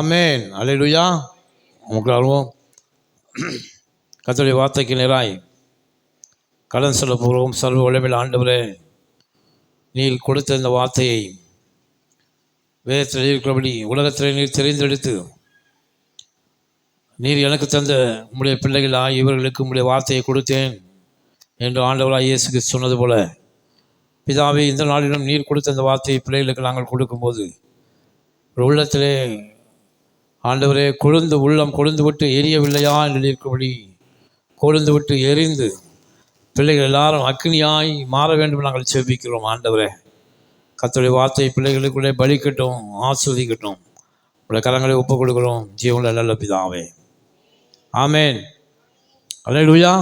ஆமென். அல்லேலூயா. உங்களும் கர்த்தருடைய வார்த்தைக்கு நேராய் கடன் சொல்ல போகிறோம். சர்வ வல்லமையுள்ள ஆண்டவரே, நீர் கொடுத்த இந்த வார்த்தையை வேதத்தில் இருக்கிறபடி உலகத்தில் நீர் தெரிந்தெடுத்து நீர் எனக்கு தந்த உம்முடைய பிள்ளைகளாய் இவர்களுக்கு உம்முடைய வார்த்தையை கொடுத்தேன் என்று ஆண்டவராய் இயேசுக்கு சொன்னது போல, பிதாவே, இந்த நாளிலும் நீர் கொடுத்த இந்த வார்த்தையை பிள்ளைகளுக்கு நாங்கள் கொடுக்கும்போது ஒரு உள்ளத்திலே ஆண்டவரே உள்ளம் கொழுந்து விட்டு எரியவில்லையா என்று இருக்கிறபடி கொழுந்து விட்டு எரிந்து பிள்ளைகள் எல்லாரும் அக்னியாய் மாற வேண்டும் நாங்கள் செபிக்கிறோம். ஆண்டவரே, கர்த்தருடைய வார்த்தை பிள்ளைகளுக்குள்ளே பலிக்கட்டும், ஆசீர்வதிக்கட்டும். உடைய கரங்களை ஒப்புக் கொடுக்கிறோம் ஜீவனுள்ள நல்ல பிதாவே. ஆமென். அல்லேலூயா.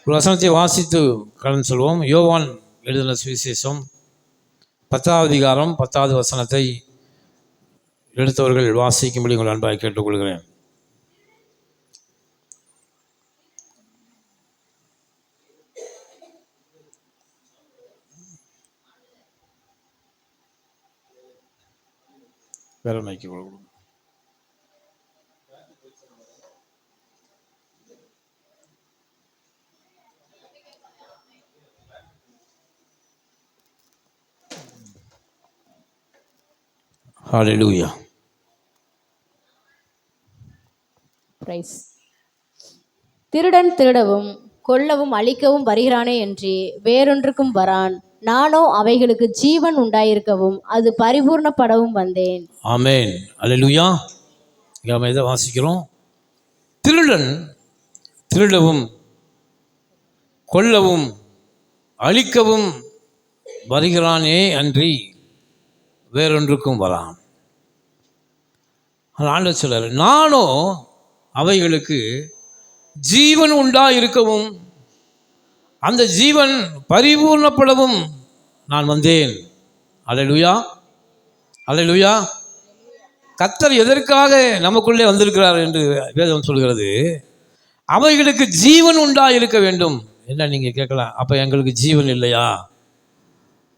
ஒரு வசனத்தை வாசித்து கடன் சொல்வோம். யோவான் எழுதின சுவிசேஷம் 10வது அதிகாரம் 10வது வசனத்தை எடுத்தவர்கள் வாசிக்கும்படி உங்கள் அன்பாய் கேட்டுக்கொள்கிறேன். வேற மைக்கு கொடுக்கணும். ஹல்லேலூயா. திருடன் திருடவும் கொல்லவும் அழிக்கவும் வருகிறானே என்று வேறொன்றுக்கும் வரான். நானோ அவைகளுக்கு ஜீவன் உண்டாயிருக்கவும் அது பரிபூர்ணப்படவும் வந்தேன். ஆமென். அல்லேலூயா. நாம் இதை வாசிக்கிறோம். திருடன் திருடவும் கொல்லவும் அழிக்கவும் வருகிறானே அன்றி வேறொன்றுக்கும் வரான். ஆண்டவர் சொல்றார், நானோ அவைகளுக்கு ஜீவன் உண்டாயிருக்கவும் அந்த ஜீவன் பரிபூர்ணப்படவும் நான் வந்தேன். அல்லேலூயா. அல்லேலூயா. கர்த்தர் எதற்காக நமக்குள்ளே வந்திருக்கிறார் என்று வேதம் சொல்கிறது? அவைகளுக்கு ஜீவன் உண்டாயிருக்க வேண்டும். என்ன நீங்கள் கேட்கலாம், அப்போ எங்களுக்கு ஜீவன் இல்லையா?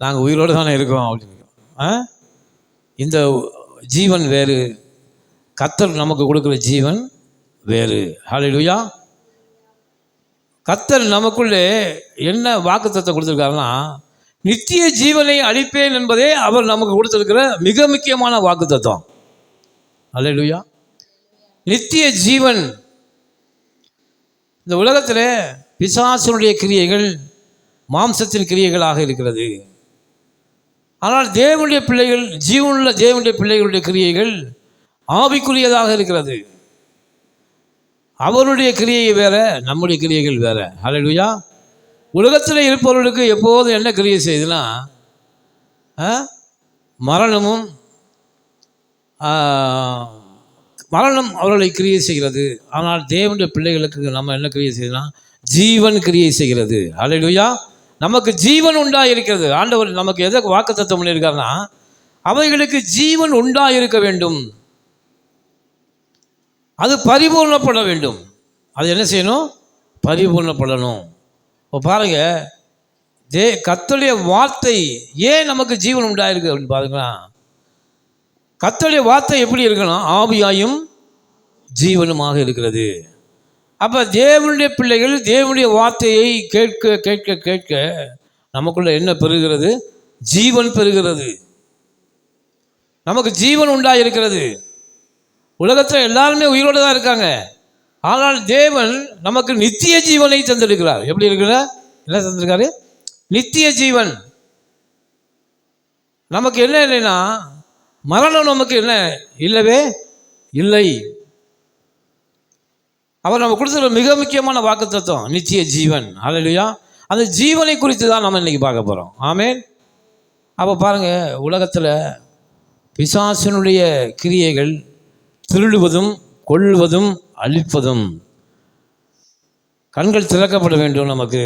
நாங்கள் உயிரோடு தானே இருக்கோம் அப்படின்னு. இந்த ஜீவன் வேறு, கர்த்தர் நமக்கு கொடுக்குற ஜீவன் வேறு. ஹல்லேலூயா. கர்த்தர் நமக்குள்ளே என்ன வாக்குத்தத்தத்தை கொடுத்துருக்காருன்னா, நித்திய ஜீவனை அளிப்பேன் என்பதே அவர் நமக்கு கொடுத்துருக்கிற மிக முக்கியமான வாக்குத்தத்தம். ஹல்லேலூயா. நித்திய ஜீவன். இந்த உலகத்தில் பிசாசனுடைய கிரியைகள் மாம்சத்தின் கிரியைகளாக இருக்கிறது. ஆனால் தேவனுடைய பிள்ளைகள், ஜீவனுள்ள தேவனுடைய பிள்ளைகளுடைய கிரியைகள் ஆவிக்குரியதாக இருக்கிறது. அவருடைய கிரியை வேற, நம்முடைய கிரியைகள் வேற. ஹல்லேலூயா. உலகத்தில் இருப்பவர்களுக்கு எப்போதும் என்ன கிரியை செய்யுதுன்னா, மரணம் அவர்களை கிரியை செய்கிறது. ஆனால் தேவனுடைய பிள்ளைகளுக்கு நம்ம என்ன கிரியை செய்யுதுன்னா, ஜீவன் கிரியை செய்கிறது. ஹல்லேலூயா. நமக்கு ஜீவன் உண்டாயிருக்கிறது. ஆண்டவர் நமக்கு எதை வாக்குத்தத்தம் பண்ணியிருக்காருன்னா, அவைகளுக்கு ஜீவன் உண்டாயிருக்க வேண்டும், அது பரிபூர்ணப்பட வேண்டும். அது என்ன செய்யணும்? பரிபூர்ணப்படணும். இப்போ பாருங்க, கர்த்தருடைய வார்த்தை ஏன் நமக்கு ஜீவன் உண்டாயிருக்கு அப்படின்னு பாருங்களா. கர்த்தருடைய வார்த்தை எப்படி இருக்கணும்? ஆவியாயும் ஜீவனுமாக இருக்கிறது. அப்போ தேவனுடைய பிள்ளைகள் தேவனுடைய வார்த்தையை கேட்க கேட்க கேட்க நமக்குள்ள என்ன பெறுகிறது? ஜீவன் பெறுகிறது. நமக்கு ஜீவன் உண்டாயிருக்கிறது. உலகத்தில் எல்லாருமே உயிரோடு தான் இருக்காங்க. ஆனால் தேவன் நமக்கு நித்திய ஜீவனை தந்திருக்கிறார். எப்படி இருக்கிற? என்ன தந்திருக்காரு? நித்திய ஜீவன். நமக்கு என்ன இல்லைன்னா, மரணம் நமக்கு என்ன இல்லவே இல்லை. அவர் நம்ம கொடுத்துருக்க மிக முக்கியமான வாக்குத்தத்தம் நித்திய ஜீவன். ஹல்லேலூயா. அந்த ஜீவனை குறித்து தான் நம்ம இன்றைக்கி பார்க்க போகிறோம். ஆமென். அப்போ பாருங்கள், உலகத்தில் பிசாசனுடைய கிரியைகள் திருடுவதும் கொள்வதும் அழிப்பதும். கண்கள் திறக்கப்பட வேண்டும் நமக்கு.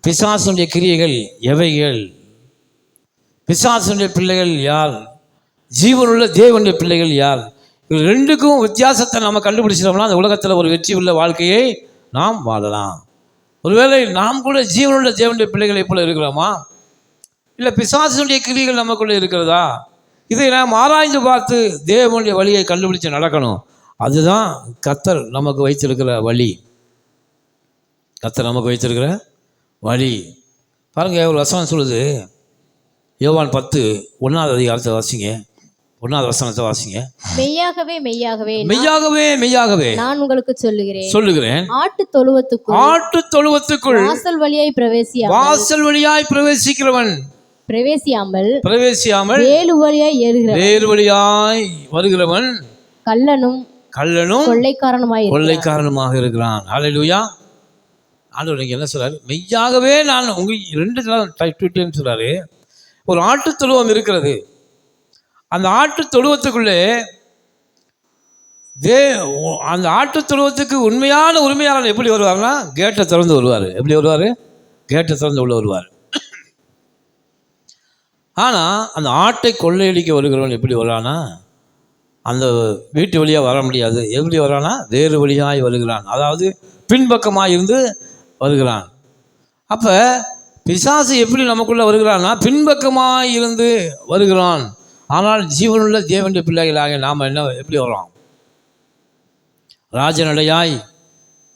பிசாசனுடைய கிரியைகள் எவைகள்? பிசாசனுடைய பிள்ளைகள் யார்? ஜீவனுள்ள தேவனுடைய பிள்ளைகள் யார்? இது ரெண்டுக்கும் வித்தியாசத்தை நம்ம கண்டுபிடிச்சிட்டோம்னா அந்த உலகத்தில் ஒரு வெற்றி உள்ள வாழ்க்கையை நாம் வாழலாம். ஒருவேளை நாம் கூட ஜீவனுள்ள தேவனுடைய பிள்ளைகளை போல இருக்கிறோமா? இல்லை பிசாசனுடைய கிரியைகள் நமக்குள்ளே இருக்கிறதா? இதை நாம் ஆராய்ந்து பார்த்து தேவனுடைய வழியை கண்டுபிடிச்சு நடக்கணும். அதுதான் கர்த்தர் நமக்கு வைத்திருக்கிற வழி. கர்த்தர் நமக்கு வைத்திருக்கிற வழி பாருங்கள். ஒரு வசனம் சொல்லுது, யோவான் 10:1 அதிகாரத்தை வாசிங்க, 1 வசனத்தை வாசிங்க. மெய்யாகவே மெய்யாகவே மெய்யாகவே மெய்யாகவே நான் உங்களுக்கு சொல்லுகிறேன், ஆட்டு தொழுவத்துக்குள் வாசல் வழியாய் பிரவேசிக்கிறவன் பிரவேசியாமல் வேறு வழியாய் வருகிறவன் கள்ளனும் கொள்ளைக்காரனுமாக இருக்கிறான். ஹல்லேலூயா. ஆண்டவர் நீங்க என்ன சொல்றாரு? மெய்யாகவே நான் உங்களுக்கு 2 சொல்றாரு. ஒரு ஆட்டு தொழுவம் இருக்கிறது. அந்த ஆட்டு தொழுவத்துக்குள்ளே அந்த ஆட்டு தொழுவத்துக்கு உண்மையான உரிமையாளர் எப்படி வருவார்னா கேட்டை திறந்து வருவார். எப்படி வருவார்? கேட்டை திறந்து உள்ள வருவார். ஆனால் அந்த ஆட்டை கொள்ளையடிக்க வருகிறவன் எப்படி வரானா அந்த வீட்டு வழியாக வர முடியாது. எப்படி வரானா வேறு வழியாய் வருகிறான், அதாவது பின்பக்கமாக இருந்து வருகிறான். அப்போ பிசாசு எப்படி நமக்குள்ளே வருகிறான்னா பின்பக்கமாக இருந்து வருகிறான். ஆனால் ஜீவனுள்ள தேவனுடைய பிள்ளைகளாக நாம் எப்படி வரோம்? ராஜநடையாய்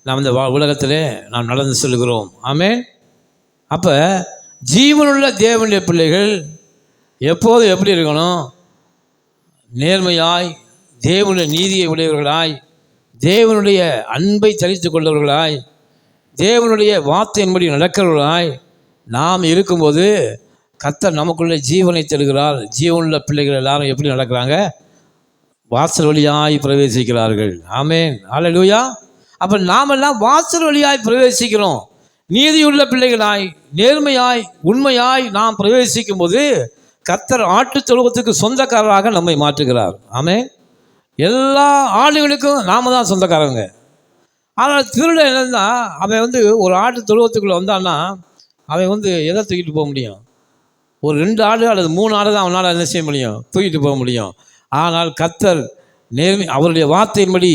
நாம் இந்த உலகத்திலே நாம் நடந்து செல்கிறோம். ஆமென். அப்போ ஜீவனுள்ள தேவனுடைய பிள்ளைகள் எப்போது எப்படி இருக்கணும்? நேர்மையாய், தேவனுடைய நீதியை உடையவர்களாய், தேவனுடைய அன்பை தரித்து கொண்டவர்களாய், தேவனுடைய வார்த்தையின்படி நடக்கிறவர்களாய் நாம் இருக்கும்போது கர்த்தர் நமக்குள்ளே ஜீவனை தருகிறார். ஜீவனுள்ள பிள்ளைகள் எல்லாரும் எப்படி நடக்கிறாங்க? வாசல் வழியாய் பிரவேசிக்கிறார்கள். ஆமென். ஹல்லேலூயா. அப்போ நாமெல்லாம் வாசல் வழியாய் பிரவேசிக்கிறோம். நீதியுள்ள பிள்ளைகளாய், நேர்மையாய், உண்மையாய் நாம் பிரவேசிக்கும் போது கர்த்தர் ஆட்டு தொழுவத்துக்கு சொந்தக்காரராக நம்மை மாற்றுகிறார். ஆமென். எல்லா ஆடுகளுக்கும் நாம தான் சொந்தக்காரங்க. ஆனால் திருடன் என்னன்னா அவன் ஒரு ஆட்டு தொழுவத்துக்குள்ளே வந்தான்னா அவன் எதை தூக்கிட்டு போக முடியும்? ஒரு 2 ஆடு அல்லது 3 ஆடு தான் அவனால் என்ன செய்ய முடியும்? தூக்கிட்டு போக முடியும். ஆனால் கர்த்தர் அவருடைய வார்த்தையின்படி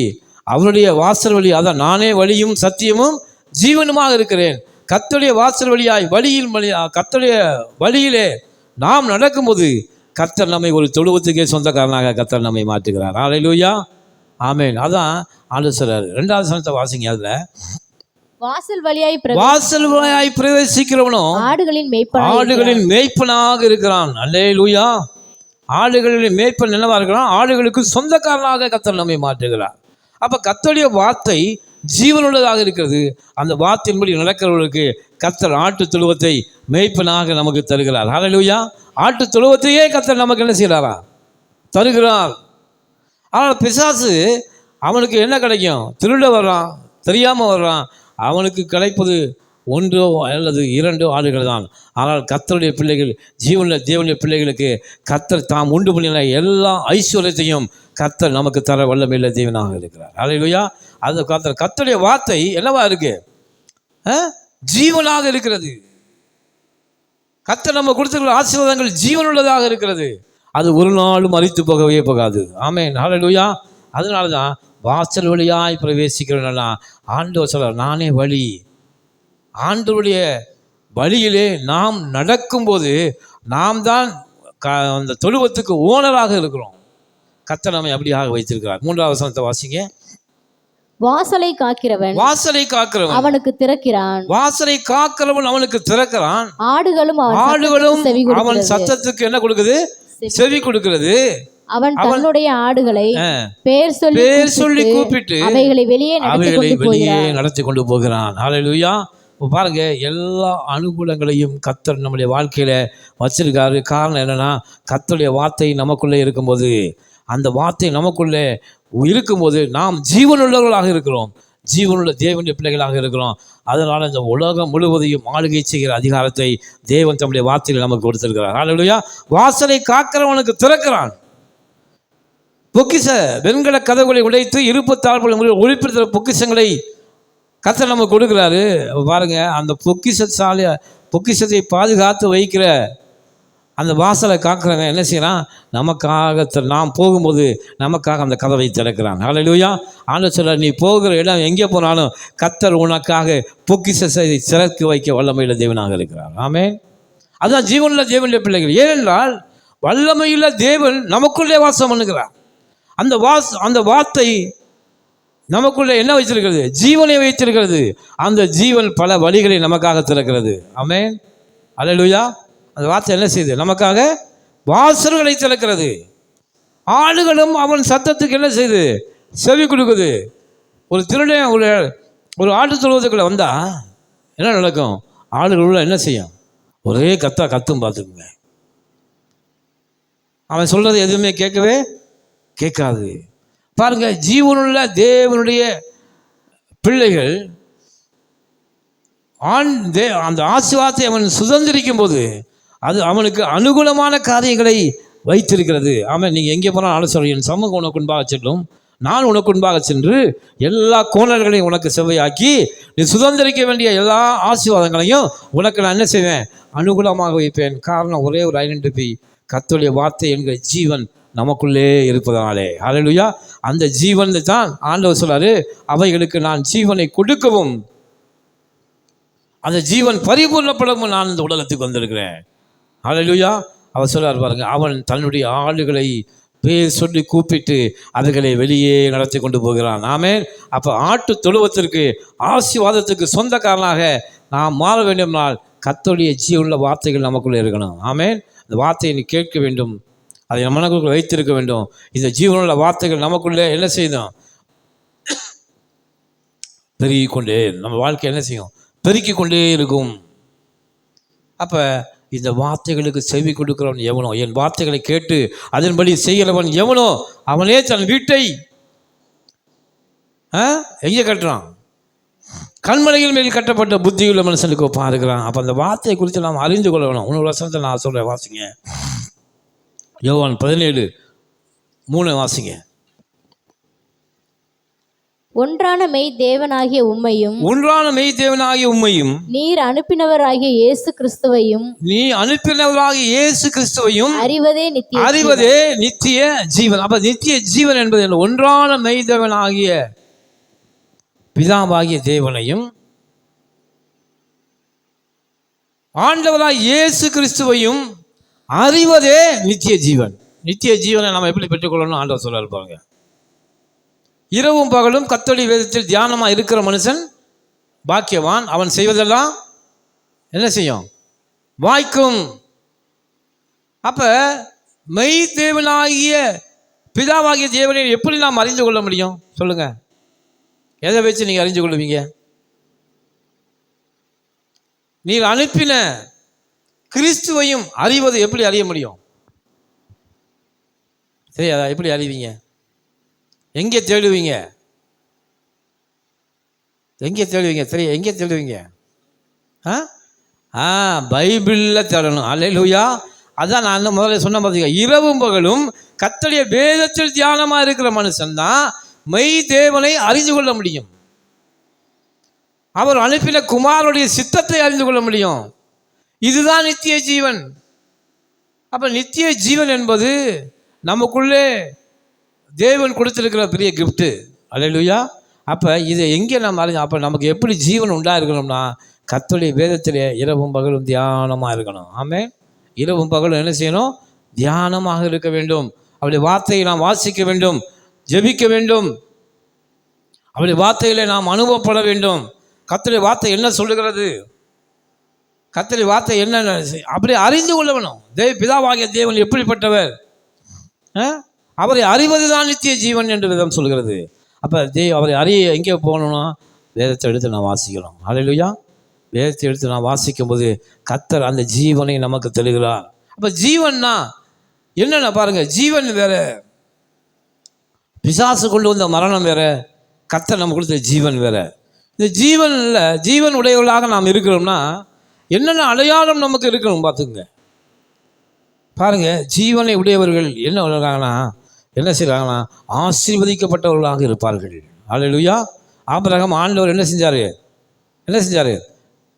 அவருடைய வாசல் வழி, அதான் நானே வழியும் சத்தியமும் ஜீவனுமாக இருக்கிறேன். கர்த்தருடைய வாசல் வழியாய் கர்த்தருடைய வழியிலே நாம் நடக்கும்போது கர்த்தர் நம்மை ஒரு தொழுவத்துக்கே சொந்தக்காரனாக கர்த்தர் நம்மை மாற்றுகிறார். ஹல்லேலூயா. ஆமென். அதான் ஆண்டவர் சொல்றாரு. 2வது வசனத்தை வாசிங்க. அதுல வாசல் வழியாய் பிரவேசிக்கிறவனும் ஆடுகளின் மேய்ப்பனாக இருக்கிறான். ஹல்லேலூயா. ஆடுகளின் மேய்ப்பன் என்னவா இருக்கிறான்? ஆடுகளுக்கு சொந்தக்காரனாக கர்த்தர் நம்மை மாற்றுகிறார். அப்ப கர்த்தருடைய வார்த்தை ஜீவனுள்ளதாக இருக்கிறது. அந்த வார்த்தையின்படி நடக்கிறவர்களுக்கு கர்த்தர் ஆட்டு தொழுவத்தை மேய்ப்பனாக நமக்கு தருகிறார். ஹல்லேலூயா. ஆட்டு தொழுவத்தையே கர்த்தர் நமக்கு என்ன செய்கிறாரா? தருகிறார். ஆனால் பிசாசு அவனுக்கு என்ன கிடைக்கும்? திருட வர்றான், தெரியாமல் வர்றான். அவனுக்கு கிடைப்பது 1 அல்லது 2 ஆடுகள் தான். ஆனால் கர்த்தருடைய பிள்ளைகள், தேவனுடைய பிள்ளைகளுக்கு கர்த்தர் தாம் உண்டு பண்ணின எல்லா ஐஸ்வர்யத்தையும் கர்த்தர் நமக்கு தர வல்லமையுள்ள தேவனாக இருக்கிறார். ஹல்லேலூயா. அந்த கர்த்தருடைய வார்த்தை என்னவா இருக்கு? ஜீவனாக இருக்கிறது. கர்த்தர் நம்ம கொடுத்திருக்கிற ஆசீர்வாதங்கள் ஜீவனுள்ளதாக இருக்கிறது. அது ஒரு நாளும் மரித்து போகவே போகாது. ஆமென். ஹல்லேலூயா. அதனால தான் வாசல் வழியாய் பிரவேசிக்கிறவனா ஆண்டவர் சொல்றார், நானே வழி. ஆண்டவருடைய வழியிலே நாம் நடக்கும்போது நாம் தான் அந்த தொழுவத்துக்கு ஓனராக இருக்கிறோம். கர்த்தர் நம்மை அப்படியாக வைத்திருக்கிறார். 3வது வசனத்தை வாசிங்க. வாசலை காக்கிறவன் அவனுக்கு திறக்கிறான். வாசலை காக்கிறவன் அவனுக்கு திறக்கிறான். ஆடுகளும் அவன் சத்தத்துக்கு என்ன கொடுக்குது? செவி கொடுக்கிறது. அவன் தன்னுடைய ஆடுகளை பேர் சொல்லி கூப்பிட்டு அவைகளை வெளியே நடத்தி கொண்டு போகிறான். ஹல்லேலூயா. பாருங்க, எல்லா அனுகூலங்களையும் கர்த்தர் நம்முடைய வாழ்க்கையில வச்சிருக்காரு. காரணம் என்னன்னா கர்த்தருடைய வார்த்தை நமக்குள்ளே இருக்கும்போது, அந்த வார்த்தை நமக்குள்ளே இருக்கும்போது நாம் ஜீவனுள்ளவர்களாக இருக்கிறோம், ஜீவனுள்ள தேவனுடைய பிள்ளைகளாக இருக்கிறோம். அதனால் இந்த உலகம் முழுவதையும் ஆளுகை செய்கிற அதிகாரத்தை தேவன் தம்முடைய வார்த்தையில் நமக்கு கொடுத்திருக்கிறார். ஹல்லேலூயா. வாசலை காக்கிறவனுக்கு திறக்கிறான். பொக்கிஷ வெண்கல கதவுகளை உடைத்து இருப்புத்தாழ்வுகளை ஒளிப்படுத்துகிற பொக்கிஷங்களை கர்த்தர் நமக்கு கொடுக்குறாரு. பாருங்க, அந்த பொக்கிஷத்தை பாதுகாத்து வைக்கிற அந்த வாசலை காக்கிறவன் என்ன செய்யறான்? நமக்காக நாம் போகும்போது நமக்காக அந்த கதவை திறக்கிறான். ஹல்லேலூயா. ஆண்டவர் சொல்றார், நீ போகிற இடம் எங்கே போனாலும் கர்த்தர் உனக்காக பொக்கிஷத்தை திறக்க வைக்க வல்லமையுள்ள தேவனாக இருக்கிறார். ஆமென். அதுதான் ஜீவனுள்ள தேவனுடைய பிள்ளைகள். ஏனென்றால் வல்லமையுள்ள தேவன் நமக்குள்ளே வாசம் பண்ணுகிறார். அந்த வார்த்தை நமக்குள்ளே என்ன வைத்திருக்கிறது? ஜீவனை வைத்திருக்கிறது. அந்த ஜீவன் பல வழிகளை நமக்காக திறக்கிறது. ஆமென், அல்லேலூயா. அந்த வார்த்தை என்ன செய்யுது? நமக்காக வாசல்களை திறக்கிறது. ஆளுகளும் அவன் சத்தத்துக்கு என்ன செய்யுது? செவி கொடுக்குது. ஒரு திருடன் ஒரு ஆட்டு தொழுவத்துக்குள்ள வந்தா என்ன நடக்கும்? ஆளுகள் உள்ள என்ன செய்யும்? ஒரே கத்தும். பார்த்துக்குங்க, அவன் சொல்றது எதுவுமே கேட்கவே கேட்காது. பாருங்க, ஜீவனுள்ள தேவனுடைய பிள்ளைகள் அந்த ஆசீர்வாதத்தை அவன் சுதந்திரிக்கும் போது அது அவனுக்கு அனுகூலமான காரியங்களை வைத்திருக்கிறது. ஆமாம், நீங்கள் எங்கே போனால் ஆலோசனை, என் சமூகம் உனக்கு உண்பாக செல்லும், நான் உனக்கு உண்பாக சென்று எல்லா கோணல்களையும் உனக்கு செவ்வையாக்கி நீ சுதந்திரிக்க வேண்டிய எல்லா ஆசீர்வாதங்களையும் உனக்கு நான் என்ன செய்வேன்? அனுகூலமாக வைப்பேன். காரணம் ஒரே ஒரு ஐடென்டிட்டி, கர்த்தருடைய வார்த்தை என்கிற ஜீவன் நமக்குள்ளே இருப்பதனாலே. ஹல்லேலூயா. அந்த ஜீவன் தான் ஆண்டவர் சொல்றாரு, அவைகளுக்கு நான் ஜீவனை கொடுக்கவும் அந்த ஜீவன் பரிபூர்ணப்படவும் நான் இந்த உலகத்துக்கு வந்திருக்கிறேன். ஹல்லேலூயா. அவர் சொல்றார் பாருங்க, அவன் தன்னுடைய ஆளுகளை பேர் சொல்லி கூப்பிட்டு அவைகளை வெளியே நடத்தி கொண்டு போகிறான். ஆமென். அப்போ ஆட்டு தொழுவத்திற்கு ஆசீர்வாதத்துக்கு சொந்தக்காரனாக நாம் மாற வேண்டும்னால் கர்த்தருடைய ஜீவனுள்ள வார்த்தைகள் நமக்குள்ளே இருக்கணும். ஆமென். அந்த வார்த்தையை நீ கேட்க வேண்டும், அதை நம்ம மனக்குள்ளே வைத்திருக்க வேண்டும். இந்த ஜீவனுள்ள வார்த்தைகள் நமக்குள்ளே என்ன செய்யணும்? பெருகிக்கொண்டே, நம்ம வாழ்க்கை என்ன செய்யும்? பெருக்கிக் கொண்டே இருக்கும். அப்போ இந்த வார்த்தைகளுக்கு செவி கொடுக்கிறவன் எவனோ, என் வார்த்தைகளை கேட்டு அதன்படி செய்கிறவன் எவனோ அவனே தன் வீட்டை எங்கே கட்டுறான்? கண்மலையில் மேல் கட்டப்பட்ட புத்தியுள்ள மனுஷனுக்கு பாருக்கிறான். அப்போ அந்த வார்த்தையை குறித்து நாம் அறிந்து கொள்ள வேணும். இன்னொரு வசனத்தை நான் சொல்கிறேன், வாசிங்க. யோவான் 17:3 வாசிங்க. ஒன்றான மெய் தேவனாகிய உம்மையும் நீர் அனுப்பினவராகிய இயேசு கிறிஸ்துவையும் அறிவதே நித்திய ஜீவன். அப்ப நித்திய ஜீவன் என்பது என்ன? ஒன்றான மெய் தேவனாகிய பிதாவாகிய தேவனையும் ஆண்டவராகிய இயேசு கிறிஸ்துவையும் அறிவதே நித்திய ஜீவன். நித்திய ஜீவனை நாம் எப்படி பெற்றுக்கொள்ளணும்? ஆண்டவர் சொல்றாரு பாருங்க, இரவும் பகலும் கர்த்தருடைய வேதத்தில் தியானமாக இருக்கிற மனுஷன் பாக்கியவான், அவன் செய்வதெல்லாம் என்ன செய்யும்? வாய்க்கும். அப்போ மெய் தேவனாகிய பிதாவாகிய தேவனை எப்படி நாம் அறிந்து கொள்ள முடியும்? சொல்லுங்க, எதை வச்சு நீங்கள் அறிந்து கொள்வீங்க? நீர் அனுப்பின கிறிஸ்துவையும் அறிவது எப்படி அறிய முடியும்? சரி, அதை எப்படி அறிவீங்க? எங்கே தேடுவீங்க? சரி, எங்கே தேடுவீங்க? பைபிளில் தேடணும். அல்லேலூயா. அதான் நான் முதல்ல சொன்ன பார்த்தீங்க, இரவும் பகலும் கர்த்தருடைய வேதத்தில் தியானமாக இருக்கிற மனுஷன் தான் மெய் தேவனை அறிந்து கொள்ள முடியும். அவர் அனுப்பின குமாரனுடைய சித்தத்தை அறிந்து கொள்ள முடியும். இதுதான் நித்திய ஜீவன். அப்போ நித்திய ஜீவன் என்பது நமக்குள்ளே தேவன் கொடுத்துருக்கிற பெரிய கிஃப்ட்டு. அல்லேலூயா. அப்போ இதை எங்கே நம்ம அறிஞ்சோம்? அப்போ நமக்கு எப்படி ஜீவன் உண்டாக இருக்கணும்னா கர்த்தருடைய வேதத்திலே இரவும் பகலும் தியானமாக இருக்கணும். ஆமென். இரவும் பகலும் என்ன செய்யணும்? தியானமாக இருக்க வேண்டும். அவருடைய வார்த்தையை நாம் வாசிக்க வேண்டும், ஜெபிக்க வேண்டும். அவருடைய வார்த்தைகளை நாம் அனுபவப்பட வேண்டும். கர்த்தருடைய வார்த்தை என்ன சொல்லுகிறது, கர்த்தருடைய வார்த்தை என்ன, அப்படி அறிந்து கொள்ள வேணும். பிதாவாகிய தேவன் எப்படிப்பட்டவர், அவரை அறிவது தான் நித்திய ஜீவன் என்று வேதம் சொல்கிறது. அப்போ அவரை அறிய எங்கே போகணும்னா வேதத்தை எடுத்து நான் வாசிக்கணும். அல்லேலூயா. வேதத்தை எடுத்து நான் வாசிக்கும் போது கர்த்தர் அந்த ஜீவனை நமக்கு தருகிறார். அப்போ ஜீவன்னா என்னென்ன பாருங்கள், ஜீவன் வேற, பிசாசு கொண்டு வந்த மரணம் வேற, கர்த்தர் நம்ம கொடுத்த ஜீவன் வேற. இந்த ஜீவனில் ஜீவன் உடையவர்களாக நாம் இருக்கிறோம்னா என்னென்ன அடையாளம் நமக்கு இருக்கணும் பார்த்துக்குங்க. பாருங்கள், ஜீவனை உடையவர்கள் என்ன செய்கிறாங்கன்னா ஆசீர்வதிக்கப்பட்டவர்களாக இருப்பார்கள். அல்லேலூயா. ஆபிரகாம் ஆண்டவர் என்ன செஞ்சார்?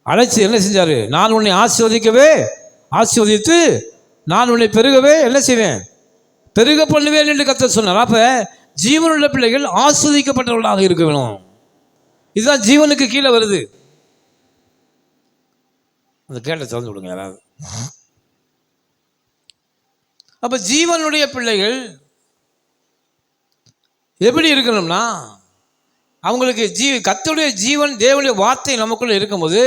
அழைச்சி என்ன செஞ்சார்? நான் உன்னை ஆசீர்வதித்து நான் உன்னை பெருகவே என்ன செய்வேன்? பெருக பண்ணுவேன் என்று கர்த்தர் சொன்னார். அப்போ ஜீவனுள்ள பிள்ளைகள் ஆசீர்வதிக்கப்பட்டவர்களாக இருக்க வேணும். இதுதான் ஜீவனுக்கு கீழே வருது. அந்த கேட்டை திறந்து விடுங்க யாராவது. அப்போ ஜீவனுடைய பிள்ளைகள் எப்படி இருக்கணும்னா, அவங்களுக்கு கர்த்தருடைய ஜீவன் தேவனுடைய வார்த்தை நமக்குள்ளே இருக்கும்போது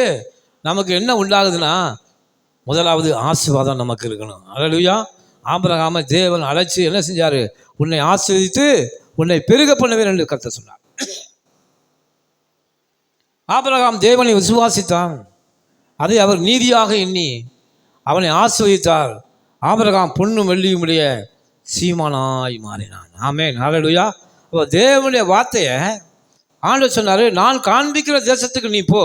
நமக்கு என்ன உண்டாகுதுன்னா, முதலாவது ஆசீர்வாதம் நமக்கு இருக்கணும். அல்லேலூயா. ஆபிரகாமை தேவன் அழைச்சி என்ன செஞ்சார்? உன்னை ஆசீர்வதித்து உன்னை பெருக பண்ணுவேன் என்று கர்த்தர் சொன்னார். ஆபிரகாம் தேவனை விசுவாசித்தான், அதை அவர் நீதியாக எண்ணி அவனை ஆசீர்வதித்தார். ஆபிரகாம் பொன்னும் வெள்ளியுமுடைய சீமானாய் மாறினான். ஆமென், ஹல்லேலூயா. அப்போ தேவனுடைய வார்த்தையை ஆண்டவர் சொன்னார், நான் காண்பிக்கிற தேசத்துக்கு நீ போ,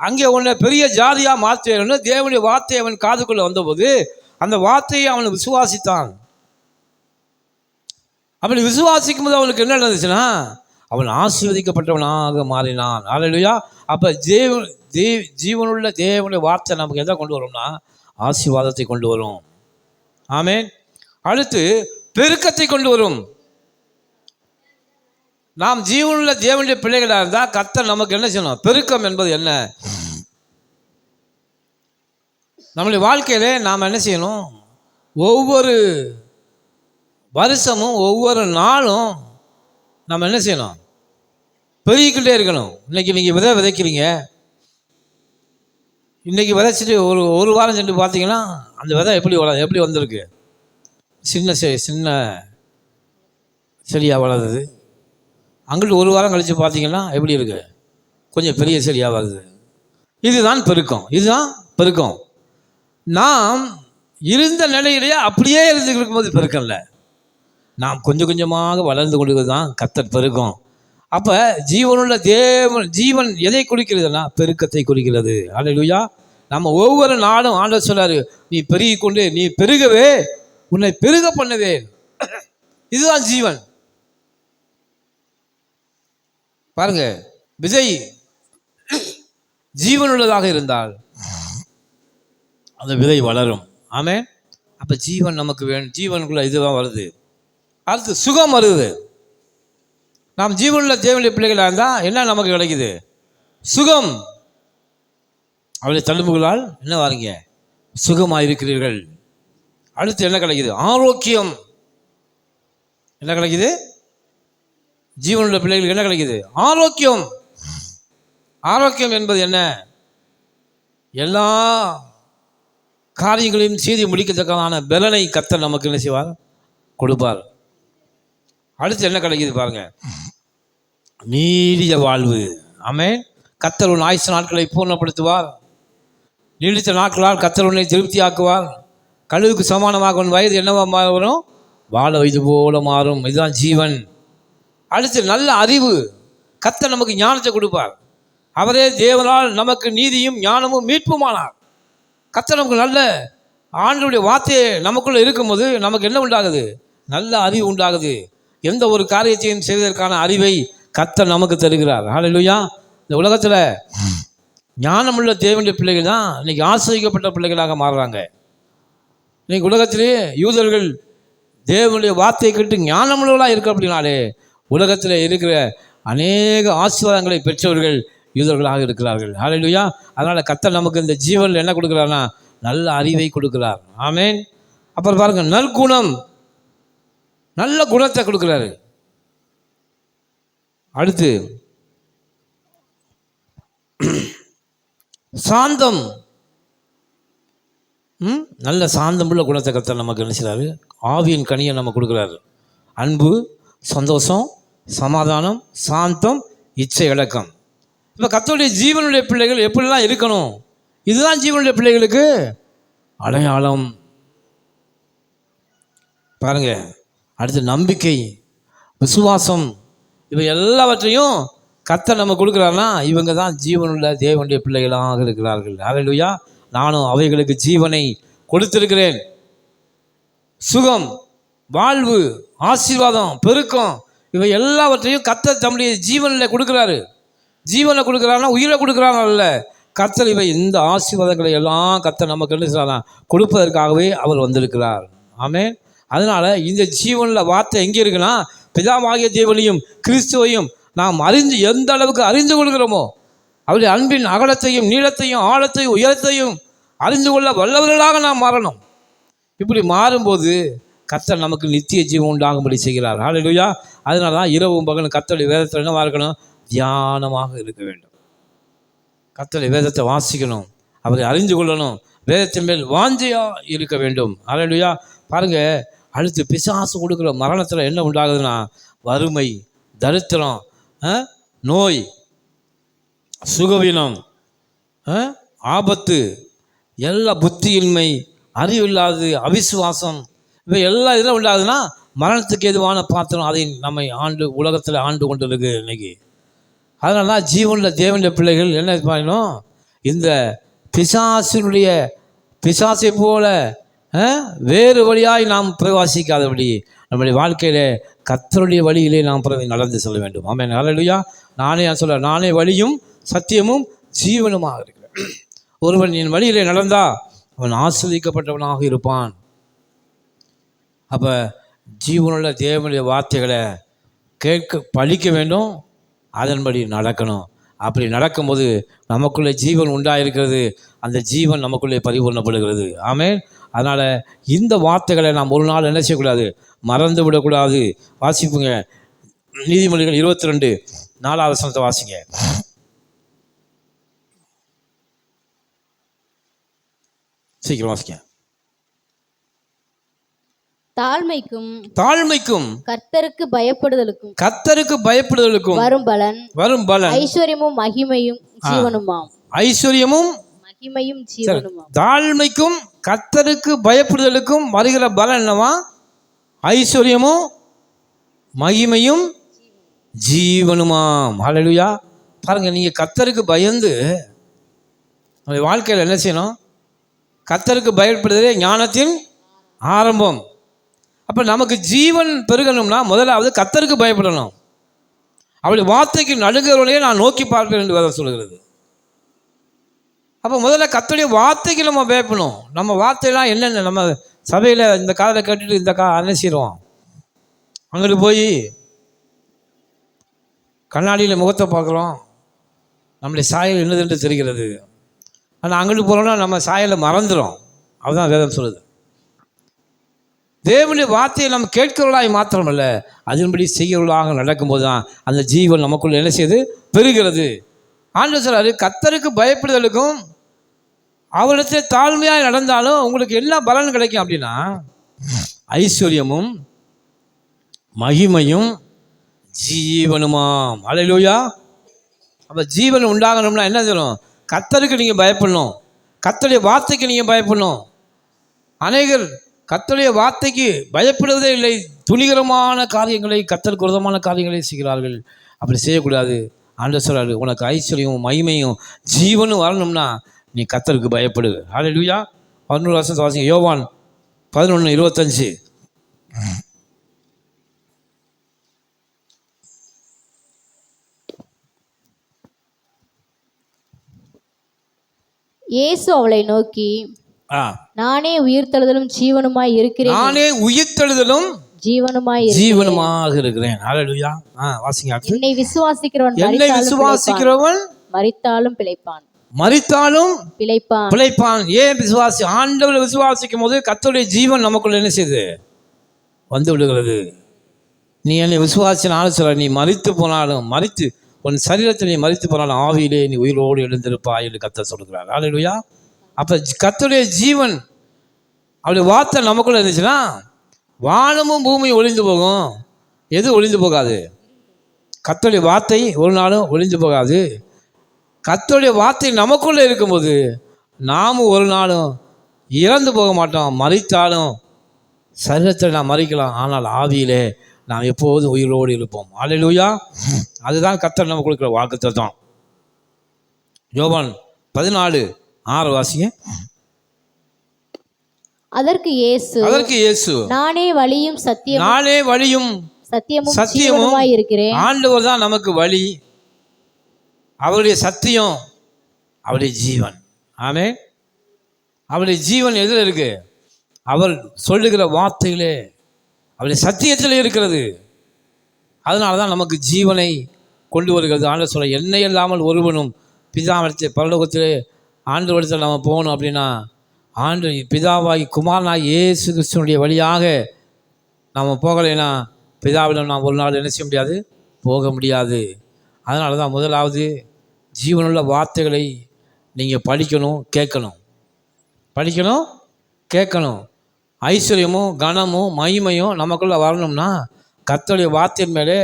அங்கே உன்னை பெரிய ஜாதியாக மாற்றுவேன்னு தேவனுடைய வார்த்தை அவன் காதுக்குள்ளே வந்தபோது அந்த வார்த்தையை அவன் விசுவாசித்தான். அப்படி விசுவாசிக்கும் போது அவனுக்கு என்ன நடந்துச்சுன்னா, அவன் ஆசீர்வதிக்கப்பட்டவனாக மாறினான். ஹல்லேலூயா. அப்போ ஜீவனுள்ள தேவனுடைய வார்த்தை நமக்கு எதை கொண்டு வரும்னா, ஆசீர்வாதத்தை கொண்டு வரும். ஆமென். அடுத்து பெருக்கத்தை கொண்டு வரும். நாம் ஜீவனுள்ள தேவனுடைய பிள்ளைகளாக இருந்தால் கர்த்தர் நமக்கு என்ன செய்யணும்? பெருக்கம் என்பது என்ன? நம்முடைய வாழ்க்கையிலே நாம் என்ன செய்யணும்? ஒவ்வொரு வருஷமும் ஒவ்வொரு நாளும் நம்ம என்ன செய்யணும்? பெருகிக்கிட்டே இருக்கணும். இன்றைக்கி நீங்கள் விதைக்கிறீங்க, இன்றைக்கி விதைச்சிட்டு ஒரு வாரம் சென்று பார்த்தீங்கன்னா அந்த விதை எப்படி வந்திருக்கு? சின்ன செடியாக வளருது. அங்கிட்டு ஒரு வாரம் கழித்து பார்த்தீங்கன்னா எப்படி இருக்குது? கொஞ்சம் பெரிய செடியாக வருது. இதுதான் பெருக்கம். நாம் இருந்த நிலையிலேயே அப்படியே இருந்து இருக்கும்போது பெருக்கம் இல்லை. நாம் கொஞ்சம் கொஞ்சமாக வளர்ந்து கொண்டு தான் கர்த்தர் பெருக்கம். அப்போ ஜீவனுள்ள ஜீவன் எதை குறிக்கிறதுனா பெருக்கத்தை குறிக்கிறது. அல்லேலூயா. நம்ம ஒவ்வொரு நாளும் ஆண்டவர் சொல்றாரு, நீ பெருகி கொண்டு நீ பெருகவே உன்னை பெருக பண்ணுவேன். இதுதான் ஜீவன். பாருங்க, விதை ஜீவனுள்ளதாக இருந்தால் அந்த விதை வளரும். ஆமென். அப்போ ஜீவன் நமக்கு வேணும். ஜீவனுக்குள்ள இதுதான் வருது. அடுத்து சுகம் வருது. நாம் ஜீவனுள்ள தேவனுடைய பிள்ளைகளாக இருந்தால் என்ன நமக்கு கிடைக்குது? சுகம். அவருடைய தழும்புகளால் என்ன வாருங்க? சுகமாக இருக்கிறீர்கள். அடுத்து என்ன கிடைக்குது? ஆரோக்கியம். என்ன கிடைக்குது? ஜீவனுள்ள பிள்ளைகளுக்கு என்ன கிடைக்குது? ஆரோக்கியம். ஆரோக்கியம் என்பது என்ன? எல்லா காரியங்களையும் செய்து முடிக்கத்தக்கதான பலனை கர்த்தர் நமக்கு என்ன செய்வார்? கொடுப்பார். அடுத்து என்ன கிடைக்குது பாருங்க? நீடிய வாழ்வு. ஆமென். கர்த்தர் உன் ஆயுசு நாட்களை பூர்ணப்படுத்துவார். நீடித்த நாட்களால் கர்த்தர் உன்னை திருப்தியாக்குவார். கழுவுக்கு சமானமாக உன் வயது என்னவா மாறும்? வாழ வயது போல மாறும். இதுதான் ஜீவன். அடுத்து நல்ல அறிவு. கர்த்தர் நமக்கு ஞானத்தை கொடுப்பார். அவரே தேவனால் நமக்கு நீதியும் ஞானமும் மீட்புமானார். கர்த்தர் நமக்கு நல்ல ஆண்டவருடைய வார்த்தையை நமக்குள்ளே இருக்கும்போது நமக்கு என்ன உண்டாகுது? நல்ல அறிவு உண்டாகுது. எந்த ஒரு காரியத்தையும் செய்வதற்கான அறிவை கர்த்தர் நமக்கு தருகிறார். ஹல்லேலூயா. இந்த உலகத்தில் ஞானமுள்ள தேவனுடைய பிள்ளைகள் தான் இன்றைக்கி ஆசிரியப்பட்ட பிள்ளைகளாக மாறுறாங்க. இன்றைக்கி உலகத்திலே யூதர்கள் தேவனுடைய வார்த்தையை கேட்டு ஞானமுள்ளவர்களாக இருக்க அப்படின்னாலே உலகத்தில் இருக்கிற அநேக ஆசீர்வாதங்களை பெற்றவர்கள் யூதர்களாக இருக்கிறார்கள். ஹல்லேலூயா. அதனால் கர்த்தர் நமக்கு இந்த ஜீவனில் என்ன கொடுக்குறாருன்னா நல்ல அறிவை கொடுக்குறார். ஆமென். அப்புறம் பாருங்கள், நற்குணம். நல்ல குணத்தை கொடுக்குறாரு. அடுத்து சாந்தம். நல்ல சாந்தமுள்ள குணத்தை கர்த்தர் நமக்கு என்ன செய்றாரு? ஆவியின் கனியை நம்ம கொடுக்குறாரு. அன்பு, சந்தோஷம், சமாதானம், சாந்தம், இச்சை அடக்கம். இப்போ கர்த்தருடைய ஜீவனுடைய பிள்ளைகள் எப்படிலாம் இருக்கணும்? இதுதான் ஜீவனுடைய பிள்ளைகளுக்கு அடையாளம். பாருங்க. அடுத்து நம்பிக்கை, விசுவாசம், இவை எல்லாவற்றையும் கர்த்தர் நம்ம கொடுக்குறாருன்னா இவங்க தான் ஜீவனுள்ள தேவனுடைய பிள்ளைகளாக இருக்கிறார்கள். ஹல்லேலூயா. நானும் அவைகளுக்கு ஜீவனை கொடுத்திருக்கிறேன். சுகம், வாழ்வு, ஆசீர்வாதம், பெருக்கம், இவை எல்லாவற்றையும் கர்த்தர் தம்முடைய ஜீவனில் கொடுக்குறாரு. ஜீவனை கொடுக்குறாருன்னா உயிரை கொடுக்குறாங்க அல்ல. கர்த்தர் இவை இந்த ஆசீர்வாதங்களை எல்லாம் கர்த்தர் நமக்கு என்ன செய்யறாரா? கொடுப்பதற்காகவே அவர் வந்திருக்கிறார். ஆமென். அதனால் இந்த ஜீவனில் வார்த்தை எங்கே இருக்குன்னா, பிதாவாகிய தேவனையும் கிறிஸ்துவையும் நாம் எந்த அளவுக்கு அறிந்து கொள்கிறோமோ அவருடைய அன்பின் அகலத்தையும் நீளத்தையும் ஆழத்தையும் உயரத்தையும் அறிந்து கொள்ள வல்லவர்களாக நாம் மாறணும். இப்படி மாறும்போது கர்த்தர் நமக்கு நித்திய ஜீவன் உண்டாகும்படி செய்கிறார். ஹல்லேலூயா. அதனால தான் இரவும் பகலும் கர்த்தருடைய வேதத்தில் என்னவாக இருக்கணும்? தியானமாக இருக்க வேண்டும். கர்த்தருடைய வேதத்தை வாசிக்கணும், அவரை அறிந்து கொள்ளணும், வேதத்தின் மேல் வாஞ்சையாக இருக்க வேண்டும். ஹல்லேலூயா. பாருங்கள், அடுத்து பிசாசு கொடுக்குற மரணத்தில் என்ன உண்டாகுதுன்னா வறுமை, தரித்திரம், நோய், சுகவீனம், ஆபத்து, எல்லா புத்தியின்மை, அறிவில்லாது, அவிசுவாசம், இவை எல்லாம் இதில் உண்டாகுதுன்னா மரணத்துக்கு எதுவான பாத்திரம் அதை நம்மை உலகத்தில் ஆண்டு கொண்டு இருக்கு இன்னைக்கு. அதனால தான் ஜீவனில் தேவனுடைய பிள்ளைகள் என்ன பண்ணணும்? இந்த பிசாசை போல வேறு வழியாய் நாம் பிரவாசிக்காதபடி நம்முடைய வாழ்க்கையில் கர்த்தருடைய வழியிலே நாம் நடந்து செல்ல வேண்டும். ஆமென். ஹல்லேலூயா. நானே வழியும் சத்தியமும் ஜீவனுமாக இருக்கிறேன். ஒருவன் என் வழியிலே நடந்தால் அவன் ஆசீர்வதிக்கப்பட்டவனாக இருப்பான். அப்போ ஜீவனுள்ள தேவனுடைய வார்த்தைகளை படிக்க வேண்டும், அதன்படி நடக்கணும். அப்படி நடக்கும்போது நமக்குள்ளே ஜீவன் உண்டாயிருக்கிறது, அந்த ஜீவன் நமக்குள்ளே பரிபூர்ணப்படுகிறது. ஆமென். அதனால் இந்த வார்த்தைகளை நாம் ஒரு நாள் என்ன செய்யக்கூடாது? மறந்து விடக்கூடாது. வாசிப்புங்க, நீதிமொழிகள் 22 4 வசனத்தை வாசிங்க. சீக்கிரம் வாசிங்க. தாழ்மைக்கும் கர்த்தருக்கு பயப்படுதலுக்கும் வரும் பலன் ஐஸ்வர்யமும் மகிமையும் ஜீவனுமாம். தாழ்மைக்கும் கர்த்தருக்கு பயப்படுதலுக்கும் வருகிற பலன் என்னவா? ஐஸ்வர்யமும் மகிமையும் ஜீவனுமாம். ஹல்லேலூயா. பாருங்க, நீங்க கர்த்தருக்கு பயந்து வாழ்க்கையில் என்ன செய்யணும்? கர்த்தருக்கு பயப்படுதலே ஞானத்தின் ஆரம்பம். அப்போ நமக்கு ஜீவன் பெருகணும்னா முதலாவது கர்த்தருக்கு பயப்படணும். அவளுடைய வார்த்தைக்கு நடுங்கிறவளையே நான் நோக்கி பார்ப்பேன் என்று வேதம் சொல்கிறது. அப்போ முதல்ல கர்த்தருடைய வார்த்தைக்கு நம்ம பயப்படணும். நம்ம வார்த்தையெல்லாம் என்னென்ன? நம்ம சபையில் இந்த காதலை கேட்டுட்டு இந்த அனுசிடுவோம். அங்கிட்டு போய் கண்ணாடியில் முகத்தை பார்க்குறோம், நம்முடைய சாயல் என்னதுன்னு தெரிகிறது. ஆனால் அங்கிட்டு போகிறோம்னா நம்ம சாயலை மறந்துடும். அதுதான் வேதம் சொல்லுது. தேவனுடைய வார்த்தையை நம்ம கேட்கிறவர்களாய் மாத்திரமல்ல, அதன்படி செய்கிறவர்களாக நடக்கும்போது தான் அந்த ஜீவன் நமக்குள்ள என்ன செய்யுது? பெறுகிறது. ஆண்டவர் சொல்றாரு, கர்த்தருக்கு பயப்படுதலுக்கும் அவரிடத்தில் தாழ்மையாக நடந்தாலும் உங்களுக்கு என்ன பலன் கிடைக்கும் அப்படின்னா ஐஸ்வர்யமும் மகிமையும் ஜீவனுமாம். ஹல்லேலூயா. அப்போ ஜீவன் உண்டாகணும்னா என்ன செய்யணும்? கர்த்தருக்கு நீங்கள் பயப்படணும், கர்த்தருடைய வார்த்தைக்கு நீங்கள் பயப்படணும். அநேகர் கர்த்தருடைய வார்த்தைக்கு பயப்படுவதே இல்லை, துணிகரமான காரியங்களை, கர்த்தருக்கு விரோதமான காரியங்களை செய்கிறார்கள். அப்படி செய்யக்கூடாது. ஆண்டவர் சொல்றாரு, உனக்கு ஐஸ்வர்யமும் மகிமையும் ஜீவனும் வரணும்னா நீ கர்த்தருக்கு பயப்படு. ஹல்லேலூயா. 11 வருஷம் வாசிங்க. யோவான் 11:25. இயேசு அவளை நோக்கி, நானே உயிர்த்தெழுதலும் ஜீவனுமாய் இருக்கிறேன். நானே உயிர்த்தெழுதலும் ஜீவனுமாக இருக்கிறேன். ஹல்லேலூயா. வாசிங்க. என்னை விசுவாசிக்கிறவன் மரித்தாலும் பிழைப்பான். ஏன் ஆண்டவரை விசுவாசிக்கும் போது கர்த்தருடைய ஜீவன் நமக்குள்ள என்ன செய்யுது? வந்து விடுகிறது. நீ என்னை விசுவாசினாலும் சொல்ல, நீ மரித்து போனாலும், உன் சரீரத்தில் நீ மரித்து போனாலும் ஆவியிலே நீ உயிரோடு எழுந்திருப்பாய் என்று கர்த்தர் சொல்கிறார். ஹல்லேலூயா. அப்போ கர்த்தருடைய ஜீவன், அவருடைய வார்த்தை நமக்குள்ள இருந்துச்சுன்னா வானமும் பூமியும் ஒளிந்து போகும். எது ஒளிந்து போகாது? கர்த்தருடைய வார்த்தை ஒரு நாளும் ஒளிந்து போகாது. கர்த்தருடைய வார்த்தை நமக்குள்ளே இருக்கும்போது நாமும் ஒரு நாளும் இறந்து போக மாட்டோம். மரித்தாலும் சரீரத்தில் நாம் மறிக்கலாம், ஆனால் ஆவியிலே நாம் எப்போதும் உயிரோடு இருப்போம். ஹல்லேலூயா. அதுதான் கர்த்தர் நமக்கு கொடுக்குற வாக்குத்தத்தம். யோவான் 14:6 வாசிங்க. அதற்கு இயேசு, நானே வழியும் சத்தியமும் இருக்கிறேன். ஆண்டவர் தான் நமக்கு வழி, அவருடைய சத்தியம், அவருடைய ஜீவன். ஆமென். அவருடைய ஜீவன் எதில் இருக்கு? அவர் சொல்லுகிற வார்த்தைகளே, அவருடைய சத்தியத்தில் இருக்கிறது. அதனால தான் நமக்கு ஜீவனை கொண்டு வருகிறது. ஆண்டவர் சொல்ல, என்னை இல்லாமல் ஒருவனும் பிதாவிடத்தில் பரலோகத்திலே ஆண்டவரிடத்தில் நம்ம போகணும் அப்படின்னா பிதாவாகி குமாரனாகி இயேசு கிறிஸ்துவினுடைய வழியாக நாம் போகலைன்னா பிதாவிடம் நாம் ஒரு நாள் என்ன செய்ய முடியாது, போக முடியாது. அதனால தான் முதலாவது ஜீவனுள்ள வார்த்தைகளை நீங்கள் படிக்கணும், கேட்கணும். படிக்கணும், கேட்கணும். ஐஸ்வர்யமும் கனமும் மகிமையும் நமக்குள்ளே வரணும்னா கர்த்தருடைய வார்த்தையின் மேலே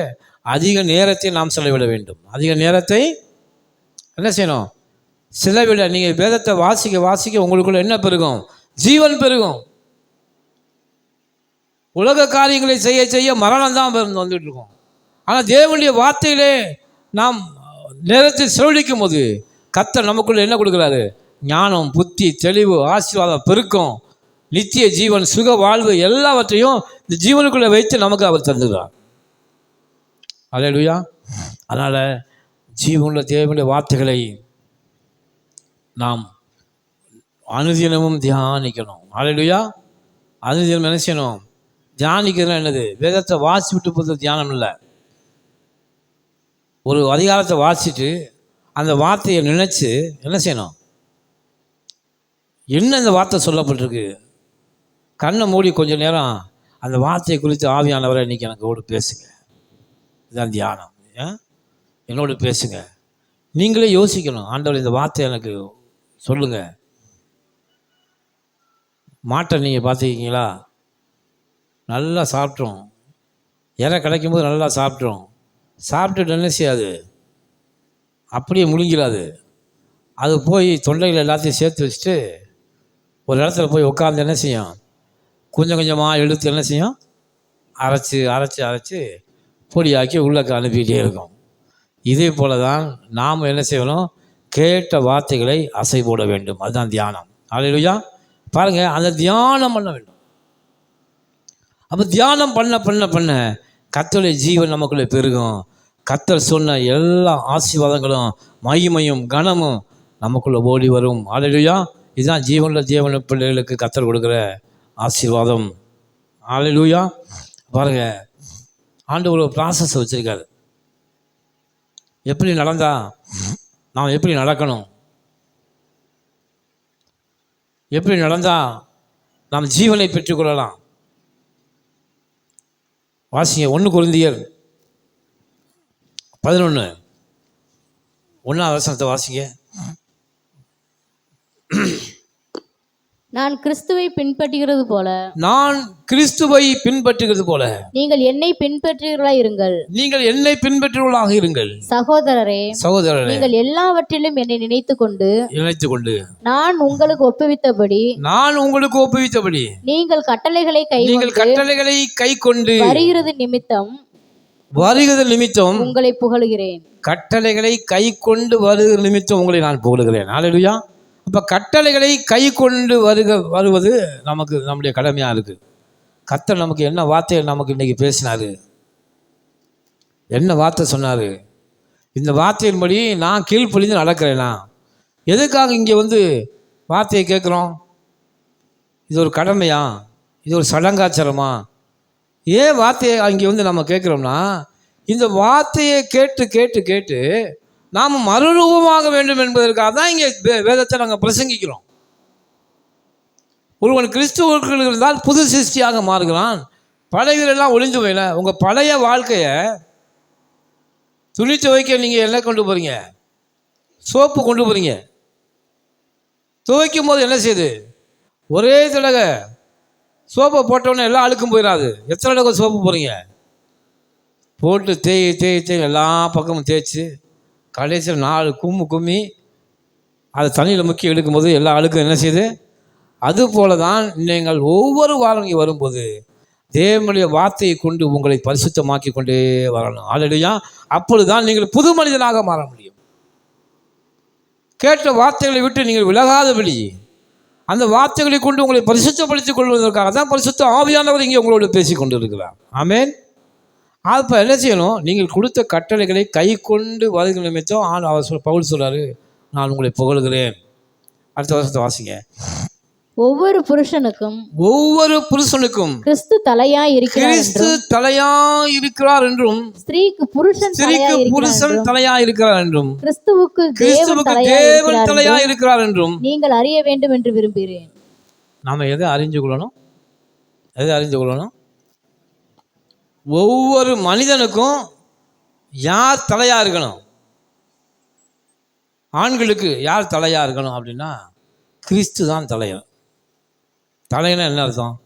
அதிக நேரத்தை நாம் செலவிட வேண்டும். அதிக நேரத்தை என்ன செய்யணும், செலவிட. நீங்கள் வேதத்தை வாசிக்க வாசிக்க உங்களுக்குள்ள என்ன பெருகும், ஜீவன் பெருகும். உலக காரியங்களை செய்ய செய்ய மரணம் தான் வந்துட்டு இருக்கோம். ஆனால் தேவனுடைய வார்த்தையிலே நாம் நேரத்தை செலவழிக்கும் போது கர்த்தர் நமக்குள்ள என்ன கொடுக்குறாரு, ஞானம், புத்தி, தெளிவு, ஆசீர்வாதம், பெருக்கம், நித்திய ஜீவன், சுக வாழ்வு எல்லாவற்றையும் இந்த ஜீவனுக்குள்ளே வைத்து நமக்கு அவர் தந்துகிறார். அல்லேலூயா. அதனால் ஜீவனுள்ள தேவனுடைய வார்த்தைகளை நாம் அனுதினமும் தியானிக்கணும். அல்லேலூயா. அனுதினம் என்ன செய்யணும், தியானிக்கிறதுனா என்னது, வேதத்தை வாசி விட்டு போகிறது தியானம் இல்லை. ஒரு அதிகாரத்தை வாசிட்டு அந்த வார்த்தையை நினச்சி என்ன செய்யணும், என்ன இந்த வார்த்தை சொல்லப்பட்டிருக்கு, கண்ணை மூடி கொஞ்சம் நேரம் அந்த வார்த்தையை குறித்து ஆவியானவரை இன்றைக்கி எனக்கோடு பேசுங்க. இதுதான் தியானம். என்னோடு பேசுங்க. நீங்களே யோசிக்கணும், ஆண்டவர் இந்த வார்த்தை எனக்கு சொல்லுங்கள். மாட்டை நீங்கள் பார்த்துக்கிங்களா, நல்லா சாப்பிட்றோம், இறை கிடைக்கும்போது நல்லா சாப்பிட்றோம். சாப்பிட்டுட்டு என்ன செய்யாது, அப்படியே முழுங்கிறாது. அது போய் தொண்டையில் எல்லாத்தையும் சேர்த்து வச்சுட்டு ஒரு இடத்துல போய் உட்காந்து என்ன செய்யும், கொஞ்சம் கொஞ்சமாக எடுத்து என்ன செய்யும், அரைச்சி அரைச்சி அரைச்சி பொடியாக்கி உள்ளக்க அனுப்பிக்கிட்டே இருக்கும். இதே போல தான் நாம் என்ன செய்யணும், கேட்ட வார்த்தைகளை அசை போட வேண்டும். அதுதான் தியானம். அல்லேலூயா. பாருங்கள், அந்த தியானம் பண்ண வேண்டும். அப்போ தியானம் பண்ண பண்ண பண்ண கர்த்தருடைய ஜீவன் நமக்குள்ளே பெருகும். கர்த்தர் சொன்ன எல்லா ஆசீர்வாதங்களும் மகிமையும் கனமும் நமக்குள்ளே ஓடி வரும். அல்லேலூயா. இதுதான் ஜீவனுள்ள தேவன் பிள்ளைகளுக்கு கர்த்தர் கொடுக்குற ஆசீர்வாதம். அல்லேலூயா. பாருங்கள், ஆண்டவர் ஒரு ப்ராசஸ் வச்சுருக்காரு. எப்படி நடந்தா நாம் எப்படி நடக்கணும், எப்படி நடந்தால் நாம் ஜீவனை பெற்றுக்கொள்ளலாம். வாசிங்க 1 கொரிந்தியர் 11:1 வாசிங்க. நான் கிறிஸ்துவை பின்பற்றுகிறது போல நீங்கள் என்னை பின்பற்றுகிறவர்களாக இருங்கள். சகோதரரே, நீங்கள் எல்லாவற்றிலும் என்னை நினைத்துக் கொண்டு நான் உங்களுக்கு ஒப்புவித்தபடி நீங்கள் கட்டளைகளை கைக்கொண்டு வருகிறது நிமித்தம் உங்களை புகழுகிறேன். கட்டளைகளை கை கொண்டு வருகிற நிமித்தம் உங்களை நான் புகழுகிறேன். அல்லேலூயா. இப்போ கட்டளைகளை கை கொண்டு வருவது நமக்கு நம்முடைய கடமையாக இருக்குது. கர்த்தர் நமக்கு என்ன வார்த்தையை நமக்கு இன்றைக்கி பேசினார், என்ன வார்த்தை சொன்னார், இந்த வார்த்தையின்படி நான் கீழ்ப்படிந்து நடக்கிறேனா? எதுக்காக இங்கே வார்த்தையை கேட்குறோம்? இது ஒரு கடமையா, இது ஒரு சடங்காச்சாரமா? ஏன் வார்த்தையை அங்கே நம்ம கேட்குறோம்னா, இந்த வார்த்தையை கேட்டு கேட்டு கேட்டு நாம் மறுரூபமாக வேண்டும் என்பதற்காக தான் இங்கே வேதத்தை நாங்கள் பிரசங்கிக்கிறோம். ஒருவன் கிறிஸ்துவுக்குள் இருந்தால் புது சிருஷ்டியாக மாறுகிறான், பழையெல்லாம் ஒளிந்து போயில. உங்கள் பழைய வாழ்க்கையை துணி துவைக்க நீங்கள் என்ன கொண்டு போகிறீங்க, சோப்பு கொண்டு போகிறீங்க. துவைக்கும் போது என்ன செய்யுது, ஒரே தடவை சோப்பை போட்டோன்னே எல்லாம் அழுக்கும் போயிடாது. எத்தனை தடவை சோப்பு போகிறீங்க, போட்டு தேய் எல்லா பக்கமும் தேய்ச்சி கடைசியில் 4 கும்மி அதை தண்ணியில் முக்கி எடுக்கும்போது எல்லா அழுக்கும் என்ன செய்யுது. அதுபோல தான் நீங்கள் ஒவ்வொரு வாரம் இங்கே வரும்போது தேவனுடைய வார்த்தையை கொண்டு உங்களை பரிசுத்தமாக்கி கொண்டே வரணும். அல்லேலூயா. அப்பொழுது தான் நீங்கள் புது மனிதனாக மாற முடியும். கேட்ட வார்த்தைகளை விட்டு நீங்கள் விலகாதபடி அந்த வார்த்தைகளை கொண்டு உங்களை பரிசுத்தப்படுத்திக் கொள்வதற்காக தான் பரிசுத்த ஆவியானவர் இங்கே உங்களோடு பேசி கொண்டு இருக்கிறார். ஆமென். அப்போ என்ன செய்யணும், நீங்கள் கொடுத்த கட்டளைகளை கை கொண்டு வருகிற நிமித்தம் அவர் பவுல் சொல்கிறாரு, நான் உங்களை புகழுகிறேன். அடுத்த வருஷத்தை வாசிங்க. ஒவ்வொரு புருஷனுக்கும் கிறிஸ்து தலையாய் இருக்கிறார் என்றும் ஸ்திரீக்கு புருஷன் தலையாய் இருக்கிறார் என்றும் கிறிஸ்துவுக்கு தேவன் தலையாய் இருக்கிறார் என்றும் நீங்கள் அறிய வேண்டும் என்று விரும்புகிறேன். நாம் எதை அறிந்து கொள்ளணும்? ஒவ்வொரு மனிதனுக்கும் யார் தலையாக இருக்கணும்? ஆண்களுக்கு யார் தலையாக இருக்கணும் அப்படின்னா கிறிஸ்து தான் தலைவர். தலைன்னா என்ன அர்த்தம்?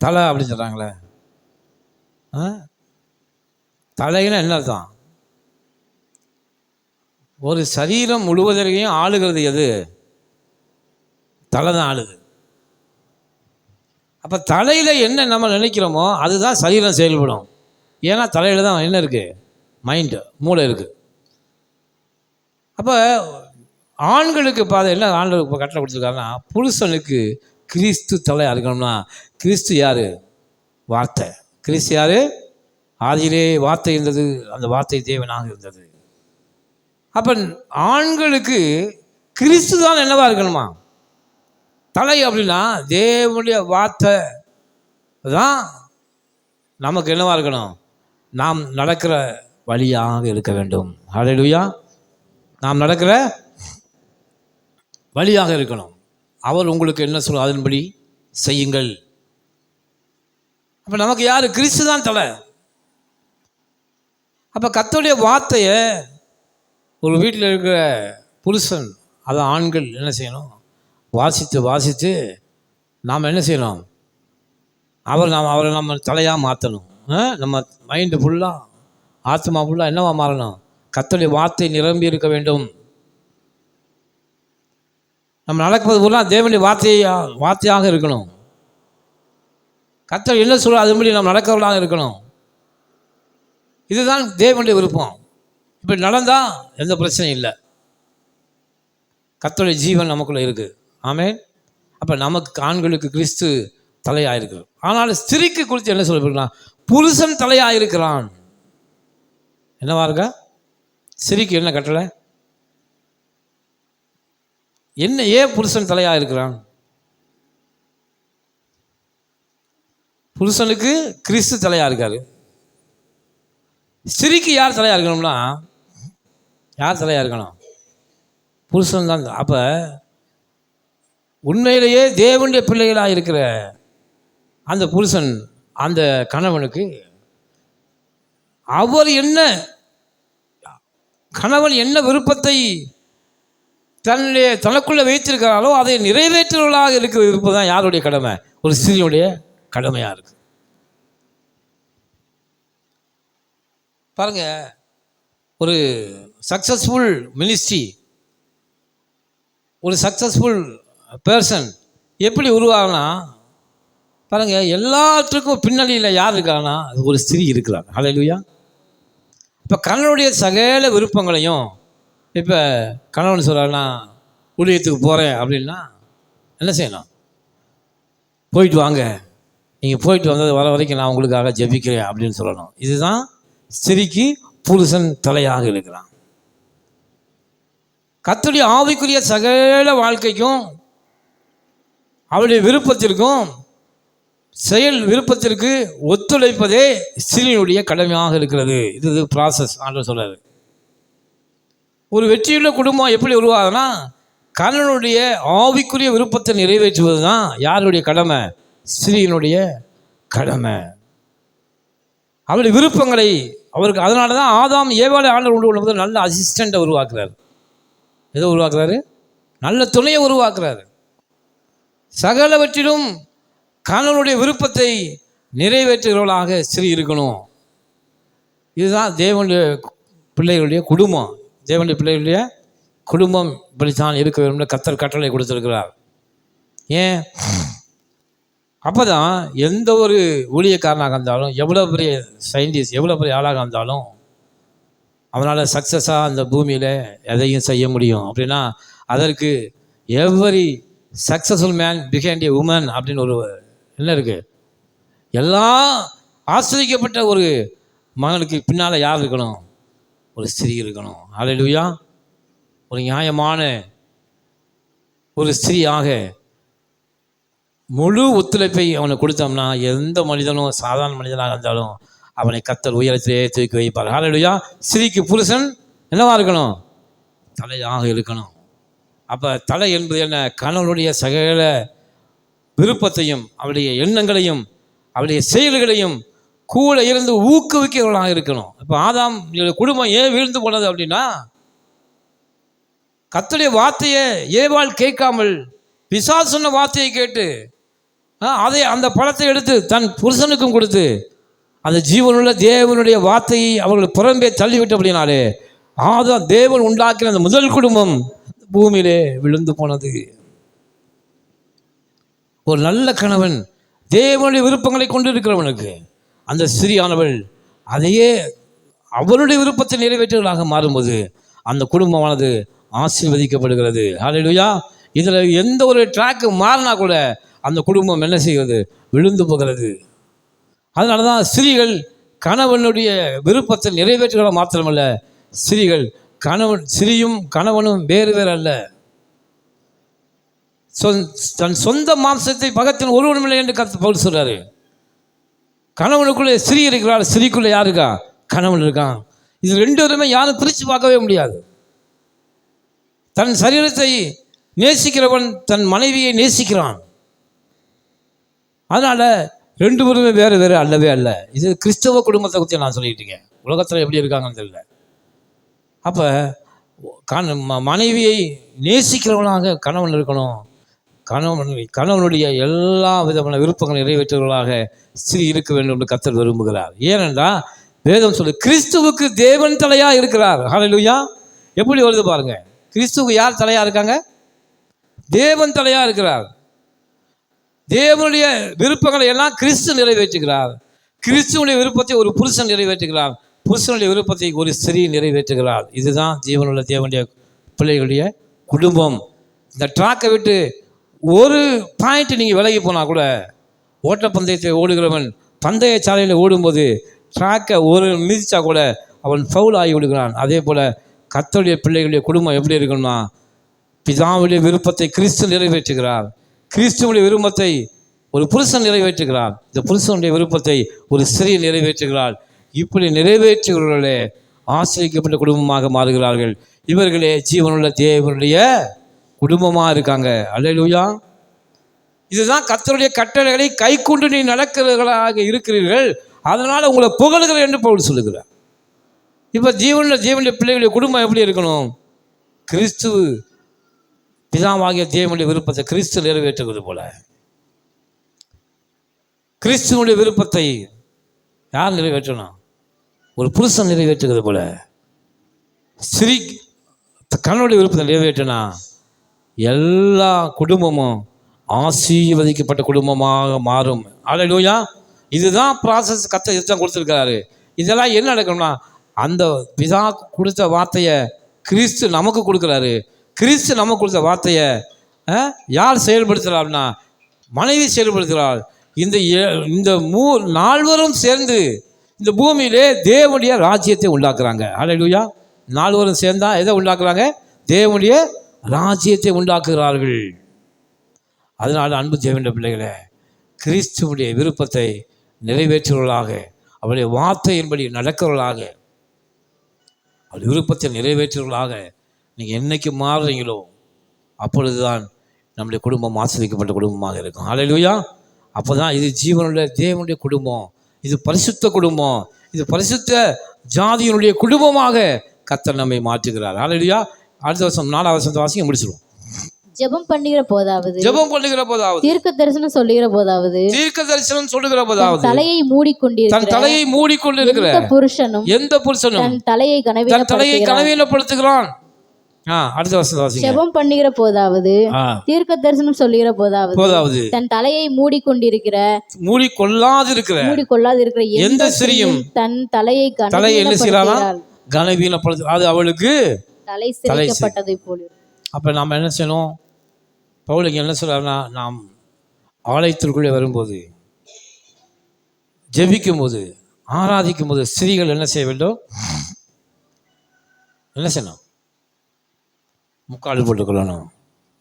தலை அப்படின்னு சொல்கிறாங்களே, தலைன்னா என்ன அர்த்தம்? ஒரு சரீரம் முழுவதற்கையும் ஆளுகிறது எது? தலை தான் ஆளுது. அப்போ தலையில் என்ன நம்ம நினைக்கிறோமோ அதுதான் சரீரம் செயல்படும். ஏன்னா தலையில் தான் என்ன இருக்குது? மைண்டு, மூளை இருக்குது. அப்போ ஆண்களுக்கு பாதை என்ன ஆண்களுக்கு இப்போ கட்டளை கொடுத்துருக்காருன்னா, புருஷனுக்கு கிறிஸ்து தலையாக இருக்கணும்னா, கிறிஸ்து யார்? வார்த்தை. கிறிஸ்து யார்? ஆதியிலே வார்த்தை இருந்தது, அந்த வார்த்தை தேவனாக இருந்தது. அப்போ ஆண்களுக்கு கிறிஸ்து தான் என்னவா இருக்கணுமா? தலை. அப்படின்னா தேவனுடைய வார்த்தை தான் நமக்கு என்னவா இருக்கணும்? நாம் நடக்கிற வழியாக இருக்க வேண்டும். ஹல்லேலூயா. நாம் நடக்கிற வழியாக இருக்கணும். அவர் உங்களுக்கு என்ன சொல்ல அதன்படி செய்யுங்கள். அப்போ நமக்கு யார்? கிறிஸ்து தான் தலை. அப்போ கர்த்தருடைய வார்த்தையை ஒரு வீட்டில் இருக்கிற புருஷன், அதான் ஆண்கள் என்ன செய்யணும்? வாசித்து வாசித்து நாம் என்ன செய்யணும்? அவரை நம்ம தலையாக மாற்றணும். நம்ம மைண்டு ஃபுல்லாக, ஆத்மா ஃபுல்லாக என்னவா மாறணும்? கர்த்தருடைய வார்த்தை நிரம்பி இருக்க வேண்டும். நம்ம நடப்பது ஃபுல்லாக தேவனுடைய வார்த்தையாக இருக்கணும். கர்த்தர் என்ன சொல்ல அதுபடி நம்ம நடக்கிறவர்களாக இருக்கணும். இதுதான் தேவனுடைய விருப்பம். இப்படி நடந்தால் எந்த பிரச்சனையும் இல்லை. கர்த்தருடைய ஜீவன் நமக்குள்ளே இருக்குது. ஆமென். அப்போ நமக்கு ஆண்களுக்கு கிறிஸ்து தலையாக இருக்குது. ஆனால் ஸ்திரீக்கு குறித்து என்ன சொல்லப்படுனா, புருஷன் தலையாக இருக்கிறான். என்னவா இருக்கா? ஸ்திரீக்கு என்ன கட்டளை? என்ன? ஏன் புருஷன் தலையாக இருக்கிறான்? புருஷனுக்கு கிறிஸ்து தலையாக இருக்காரு. ஸ்திரீக்கு யார் தலையாக இருக்கணும்னா, யார் தலையாக இருக்கணும்? புருஷன் தான். அப்போ உண்மையிலேயே தேவனுடைய பிள்ளைகளாக இருக்கிற அந்த புருஷன், அந்த கணவனுக்கு கணவன் என்ன விருப்பத்தை தனக்குள்ளே வைத்திருக்கிறாரோ அதை நிறைவேற்றுவதாக இருக்கிற விருப்பம் தான் யாருடைய கடமை? ஒரு ஸ்திரீயுடைய கடமையாக இருக்குது. பாருங்க, ஒரு சக்ஸஸ்ஃபுல் மினிஸ்ட்ரி, ஒரு சக்ஸஸ்ஃபுல் பர்சன் எப்படி உருவாகனா பாருங்கள், எல்லாத்துக்கும் பின்னணியில் யார் இருக்காங்கன்னா அது ஒரு ஸ்திரீ இருக்கிறார். ஹல்லேலூயா. இப்போ கணவனுடைய சகல விருப்பங்களையும், இப்போ கணவன் சொல்கிறாருன்னா ஊழியத்துக்கு போகிறேன் அப்படின்னா என்ன செய்யணும்? போயிட்டு வாங்க, நீங்கள் போயிட்டு வந்தது வர வரைக்கும் நான் உங்களுக்காக ஜெபிக்கிறேன் அப்படின்னு சொல்லணும். இதுதான் ஸ்திரீக்கு புருஷன் தலையாக இருக்கிறான். கர்த்தருடைய ஆவிக்குரிய சகல வாழ்க்கைக்கும், அவருடைய விருப்பத்திற்கும், செயல் விருப்பத்திற்கு ஒத்துழைப்பதே ஸ்திரீனுடைய கடமையாக இருக்கிறது. இது ப்ராசஸ். ஆண்டவர் சொல்றாரு. ஒரு வெற்றியுள்ள குடும்பம் எப்படி உருவாகுதுன்னா, கணவனுடைய ஆவிக்குரிய விருப்பத்தை நிறைவேற்றுவது தான் யாருடைய கடமை? ஸ்திரீயினுடைய கடமை. அவருடைய விருப்பங்களை அவருக்கு, அதனால தான் ஆதாம் ஏவாளை ஆண்டவர் உண்டு கொள்ளும்போது நல்ல அசிஸ்டண்ட்டை உருவாக்குறாரு. எதை உருவாக்குறாரு? நல்ல துணையை உருவாக்குறாரு. சகலவற்றிலும் கணவனுடைய விருப்பத்தை நிறைவேற்றுகிறவர்களாக ஸ்திரீ இருக்கணும். இதுதான் தேவனுடைய பிள்ளைகளுடைய குடும்பம். தேவனுடைய பிள்ளைகளுடைய குடும்பம் இப்படித்தான் இருக்க வேண்டும். கர்த்தர் கட்டளை கொடுத்துருக்கிறார். ஏன்? அப்போ தான் எந்த ஒரு ஊழியக்காரனாக இருந்தாலும், எவ்வளோ பெரிய சயின்டிஸ்ட், எவ்வளோ பெரிய ஆளாக இருந்தாலும் அவனால் சக்ஸஸாக அந்த பூமியில் எதையும் செய்ய முடியும். அப்படின்னா அதற்கு every successful man behind a woman அப்படின்னு ஒரு என்ன இருக்குது? எல்லாம் ஆசிரியக்கப்பட்ட ஒரு மகனுக்கு பின்னால் யார் இருக்கணும்? ஒரு ஸ்திரீ இருக்கணும். ஹல்லேலூயா. ஒரு நியாயமான ஒரு ஸ்திரீயாக முழு ஒத்துழைப்பை அவனுக்கு கொடுத்தோம்னா எந்த மனிதனும், சாதாரண மனிதனாக இருந்தாலும் அவனை கர்த்தர் உயரத்திலே தூக்கி வைப்பார். ஹல்லேலூயா. ஸ்திரீக்கு புருஷன் என்னவா இருக்கணும்? தலையாக இருக்கணும். அப்போ தலை என்பது என்ன? கணவனுடைய சகல விருப்பத்தையும் அவருடைய எண்ணங்களையும் அவருடைய செயல்களையும் கூட இருந்து ஊக்குவிக்கிறவர்களாக இருக்கணும். இப்போ ஆதாம் குடும்பம் ஏன் வீழ்ந்து போனது அப்படின்னா, கர்த்தருடைய வார்த்தையை ஏவாள் கேட்காமல் பிசாசு சொன்ன வார்த்தையை கேட்டு அதை அந்த பழத்தை எடுத்து தன் புருஷனுக்கும் கொடுத்து அந்த ஜீவனுள்ள தேவனுடைய வார்த்தையை அவர்கள் புறம்பே தள்ளிவிட்டு அப்படின்னாலே ஆதாம் தேவன் உண்டாக்கின அந்த முதல் குடும்பம் பூமியிலே விழுந்து போனது. ஒரு நல்ல கணவன் தேவனுடைய விருப்பங்களை கொண்டு இருக்கிறவனுக்கு அந்த ஸ்திரீயானவள் அதையே அவருடைய விருப்பத்தை நிறைவேற்றுவதாக மாறும்போது அந்த குடும்பமானது ஆசீர்வதிக்கப்படுகிறது. ஹல்லேலூயா. இதில் எந்த ஒரு ட்ராக்கு மாறினா கூட அந்த குடும்பம் என்ன செய்கிறது? விழுந்து போகிறது. அதனால தான் ஸ்திரீகள் கணவனுடைய விருப்பத்தை நிறைவேற்றுகிற மாத்திரமல்ல, ஸ்திரீகள் ஸ்திரீயும் கணவனும் வேறு வேறு அல்ல. தன் சொந்த மாம்சத்தை பகத்தின் ஒருவனுமில்லை என்று பவுல் சொல்றாரு. கணவனுக்குள்ளே ஸ்திரீ இருக்கிறாள், ஸ்திரீக்குள்ளே யார் இருக்கா? கணவன் இருக்கான். இது ரெண்டு பேருமே யாரும் பிரித்து பார்க்கவே முடியாது. தன் சரீரத்தை நேசிக்கிறவன் தன் மனைவியை நேசிக்கிறான். அதனால் ரெண்டு பேருமே வேறு வேறு அல்லவே அல்ல. இது கிறிஸ்தவ குடும்பத்தை பற்றி நான் சொல்லிட்டு இருக்கேன். உலகத்தில் எப்படி இருக்காங்கன்னு தெரியல. அப்போ மனைவியை நேசிக்கிறவனாக கணவன் இருக்கணும். கணவனுடைய எல்லா விதமான விருப்பங்களை நிறைவேற்றுவர்களாக ஸ்திரீ இருக்க வேண்டும் என்று கர்த்தர் விரும்புகிறார். ஏனென்றால் வேதம் சொல்லு கிறிஸ்துவுக்கு தேவன் தலையாக இருக்கிறார். ஹல்லேலூயா. எப்படி வருது பாருங்க. கிறிஸ்துவுக்கு யார் தலையாக இருக்காங்க? தேவன் தலையாக இருக்கிறார். தேவனுடைய விருப்பங்களை எல்லாம் கிறிஸ்து நிறைவேற்றுகிறார். கிறிஸ்துவனுடைய விருப்பத்தை ஒரு புருஷன் நிறைவேற்றுகிறார். புருஷனுடைய விருப்பத்தை ஒரு ஸ்திரீ நிறைவேற்றுகிறார். இதுதான் ஜீவனுள்ள தேவனுடைய பிள்ளைகளுடைய குடும்பம். இந்த ட்ராக்கை விட்டு ஒரு பாயிண்ட் நீங்கள் விலகி போனால் கூட, ஓட்டப்பந்தயத்தை ஓடுகிறவன் பந்தய சாலையில் ஓடும்போது ட்ராக்கை ஒரு மிதிச்சா கூட அவன் ஃபவுல் ஆகி விடுகிறான். அதே போல் கர்த்தருடைய பிள்ளைகளுடைய குடும்பம் எப்படி இருக்கணும்னா, பிதாவுடைய விருப்பத்தை கிறிஸ்து நிறைவேற்றுகிறார். கிறிஸ்துவனுடைய விருப்பத்தை ஒரு புருஷன் நிறைவேற்றுகிறார். இந்த புருஷனுடைய விருப்பத்தை ஒரு ஸ்திரீ நிறைவேற்றுகிறார். இப்படி நிறைவேற்றுகிறவர்களே ஆசிரியக்கப்பட்ட குடும்பமாக மாறுகிறார்கள். இவர்களே ஜீவனுள்ள தேவனுடைய குடும்பமாக இருக்காங்க. அல்லேலூயா. இதுதான் கர்த்தருடைய கட்டளைகளை கை கொண்டு நீ நடக்கிறவர்களாக இருக்கிறீர்கள், அதனால் உங்களை புகழுகிறேன் என்று பவுல் சொல்லுகிறார். இப்போ ஜீவனுடைய பிள்ளைகளுடைய குடும்பம் எப்படி இருக்கணும்? கிறிஸ்து பிதாவாகிய தேவனுடைய விருப்பத்தை கிறிஸ்து நிறைவேற்றுவது போல, கிறிஸ்துவனுடைய விருப்பத்தை யார் நிறைவேற்றணும்? ஒரு புருஷன் நிறைவேற்றுகிறது போல ஸ்திரீ கணவனுடைய விருப்பத்தை நிறைவேற்றினா எல்லா குடும்பமும் ஆசீர்வதிக்கப்பட்ட குடும்பமாக மாறும். அல்லேலூயா. இதுதான் ப்ராசஸ். கர்த்தர் இதுதான் கொடுத்துருக்கிறாரு. இதெல்லாம் என்ன நடக்கணும்னா, அந்த பிதா கொடுத்த வார்த்தையை கிறிஸ்து நமக்கு கொடுக்குறாரு. கிறிஸ்து நமக்கு கொடுத்த வார்த்தையை யார் செயல்படுத்துகிறாள்னா, மனைவி செயல்படுத்துகிறாள். இந்த நால்வரும் சேர்ந்து இந்த பூமியிலே தேவனுடைய ராஜ்யத்தை உண்டாக்குறாங்க. அல்லேலூயா. நால்வரும் சேர்ந்தா எதை உண்டாக்குறாங்க? தேவனுடைய ராஜ்யத்தை உண்டாக்குகிறார்கள். அதனால் அன்பு தேவனுடைய பிள்ளைகளே, கிறிஸ்துவனுடைய விருப்பத்தை நிறைவேற்றுவர்களாக, அவருடைய வார்த்தையின்படி நடக்கிறவர்களாக, அவருடைய விருப்பத்தை நிறைவேற்றுவர்களாக நீங்கள் என்னைக்கு மாறுறீங்களோ அப்பொழுது தான் நம்முடைய குடும்பம் ஆசீர்வதிக்கப்பட்ட குடும்பமாக இருக்கும். அல்லேலூயா. அப்போ தான் இது ஜீவனுள்ள தேவனுடைய குடும்பம், இது பரிசுத்த குடும்பம், இது பரிசுத்த ஜாதியினுடைய குடும்பமாக கர்த்தர் நம்மை மாற்றுகிறார். அல்லேலூயா. அடுத்த வருஷம் 4வது வசனத்தை வாசிக்க முடிச்சிடுவோம். ஜெபம் பண்ணுகிற போதாவது, தீர்க்க தரிசனம் சொல்லுகிற போதாவது, தலையை மூடிக்கொண்டிருக்கிற எந்த புருஷனும் தன் தலையை கனவீனப்படுத்துகிறான். அடுத்த வசனம் வாசிங்க. ஜெபம் பண்ணுகிற போதாவது, தீர்க்க தரிசனம் சொல்லுகிற போதாவது, தன் தலையை மூடிக்கொள்ளாதிருக்கிற எந்த ஸ்திரீயும் தன் தலையை என்ன செய்யறானா? கனவீனப்படுத்து. அது அவளுக்கு தலை சிரைக்கப்பட்டதை போல. அப்போ நாம் என்ன செய்யணும்? பவுலுக்கு என்ன சொல்றாருன்னா, நாம் ஆலயத்திற்குள்ளே வரும்போது, ஜெபிக்கும் போது, ஆராதிக்கும் போது ஸ்திரீகள் என்ன செய்ய வேண்டும்? என்ன செய்யணும்? முக்காடு போட்டுக்கொள்ளணும்.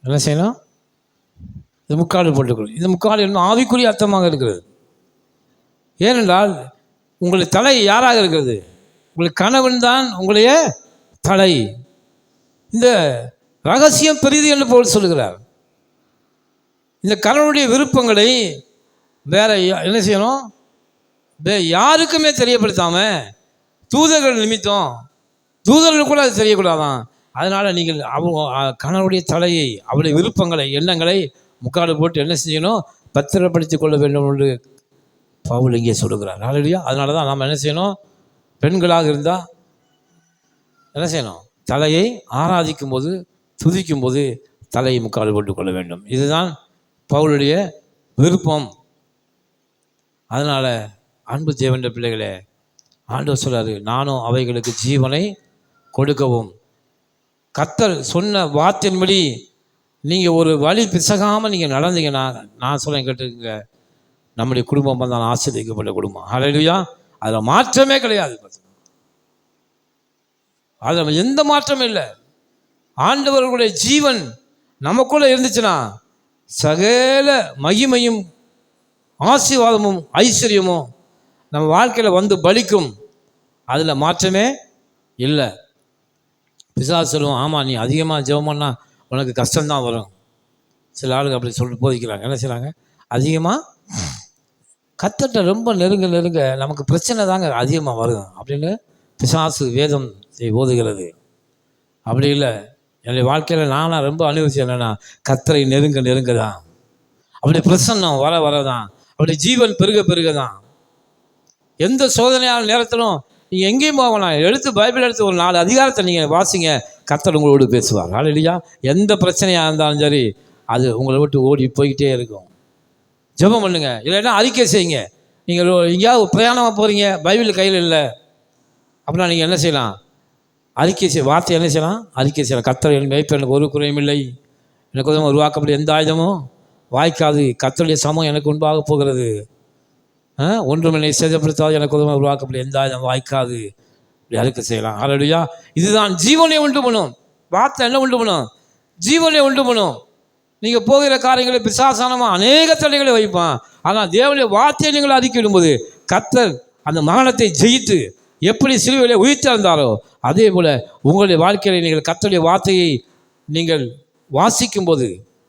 என்ன செய்யணும்? இது முக்காடு போட்டுக்கொள்ளணும். இந்த முக்காடு இன்னும் ஆவிக்குரிய அர்த்தமாக இருக்கிறது. ஏனென்றால் உங்களுடைய தலை யாராக இருக்கிறது? உங்களுடைய கணவன் தான் உங்களுடைய தலை. இந்த ரகசியம் பெரிது என்று பவுல் சொல்லுகிறார். இந்த கணவனுடைய விருப்பங்களை வேற என்ன செய்யணும்? யாருக்குமே தெரியப்படுத்தாமல் தூதர்கள் நிமித்தம் தூதர்கள் கூட அது தெரியக்கூடாதான். அதனால் நீங்கள் கணவனுடைய தலையை, அவளுடைய விருப்பங்களை, எண்ணங்களை முக்காடு போட்டு என்ன செய்யணும்? பத்திரப்படுத்தி கொள்ள வேண்டும் என்று பவுல் இங்கே சொல்லுகிறார். ஹல்லேலூயா. அதனால தான் நாம் என்ன செய்யணும்? பெண்களாக இருந்தால் என்ன செய்யணும்? தலையை ஆராதிக்கும் போது, துதிக்கும் போது தலையை முக்காடு போட்டு கொள்ள வேண்டும். இதுதான் பவுலுடைய விருப்பம். அதனால் அன்பு தேவனுடைய பிள்ளைகளே, ஆண்டவர் சொல்றாரு, நானும் அவைகளுக்கு ஜீவனை கொடுக்கவும். கர்த்தர் சொன்ன வார்த்தையின்படி நீங்கள் ஒரு வழி பிசகாமல் நீங்கள் நடந்தீங்கன்னா, நான் சொல்கிறேன் கேட்டுங்க, நம்முடைய குடும்பம் தான் ஆசீர்வதிக்கப்பட்ட குடும்பம். ஹல்லேலூயா. அதில் மாற்றமே கிடையாது. அதில் எந்த மாற்றமும் இல்லை. ஆண்டவர்களுடைய ஜீவன் நமக்குள்ளே இருந்துச்சுன்னா சகல மகிமையும் ஆசீர்வாதமும் ஐஸ்வர்யமும் நம்ம வாழ்க்கையில் வந்து பலிக்கும். அதில் மாற்றமே இல்லை. பிசாசு சொல்லுவோம், ஆமாம் நீ அதிகமாக ஜெபம் பண்ணால் உனக்கு கஷ்டம்தான் வரும். சில ஆளுங்க அப்படி சொல்லிட்டு போதிக்கிறாங்க. என்ன செய்கிறாங்க? அதிகமாக கர்த்தர்ட்ட ரொம்ப நெருங்க நமக்கு பிரச்சனை தாங்க அதிகமாக வரும் அப்படின்னு பிசாசு வேதம் ஓதுகிறது. அப்படி இல்லை. என்னுடைய வாழ்க்கையில் நானாக ரொம்ப அனுபவிச்சு என்னென்னா, கர்த்தரை நெருங்க தான், அப்படி பிரசன்னம் வர தான், அப்படி ஜீவன் பெருக தான். எந்த சோதனையான நேரத்திலும் நீங்கள் எங்கேயும் போகலாம், எடுத்து பைபிள் எடுத்து ஒரு 4 அதிகாரத்தை நீங்கள் வாசிங்க, கர்த்தர் உங்களோடு பேசுவார். ஹல்லேலூயா. எந்த பிரச்சனையாக இருந்தாலும் சரி, அது உங்களை விட்டு ஓடி போய்கிட்டே இருக்கும். ஜெபம் பண்ணுங்க, இல்லைன்னா அறிக்கை செய்யுங்க. நீங்கள் எங்கேயாவது பிரயாணமாக போகிறீங்க, பைபிள் கையில் இல்லை அப்படின்னா நீங்கள் என்ன செய்யலாம்? அறிக்கை வார்த்தை என்ன செய்யலாம்? அறிக்கை செய்யலாம். கர்த்தர் என் மேய்ப்பர், எனக்கு ஒரு குறையும் இல்லை, எனக்கு உதவும் உருவாக்கப்பட்ட எந்த ஆயுதமும் வாய்க்காது, கர்த்தருடைய சமம் எனக்கு முன்பாக போகிறது, ஒன்றுமில்லை சேதப்படுத்தாது, எனக்கு உதவும் உருவாக்கப்பட்ட எந்த ஆயுதம் வாய்க்காது. இப்படி அறிக்கை செய்யலாம். ஹல்லேலூயா. இதுதான் ஜீவனை உண்டு பண்ணும். வார்த்தை என்ன உண்டு பண்ணும்? ஜீவனை உண்டு பண்ணும். நீங்கள் போகிற காரியங்களை பிசாசானமாக அநேக தடைகளை வைப்பான். ஆனால் தேவனுடைய வார்த்தையை நீங்கள் அறிக்கையிடும்போது கர்த்தர் அந்த மரணத்தை ஜெயித்து எப்படி சிலுவையிலே உயிர்த்தெழுந்தாரோ அதே போல் உங்களுடைய வாழ்க்கையில் நீங்கள் கர்த்தருடைய வார்த்தையை நீங்கள் வாசிக்கும்போது,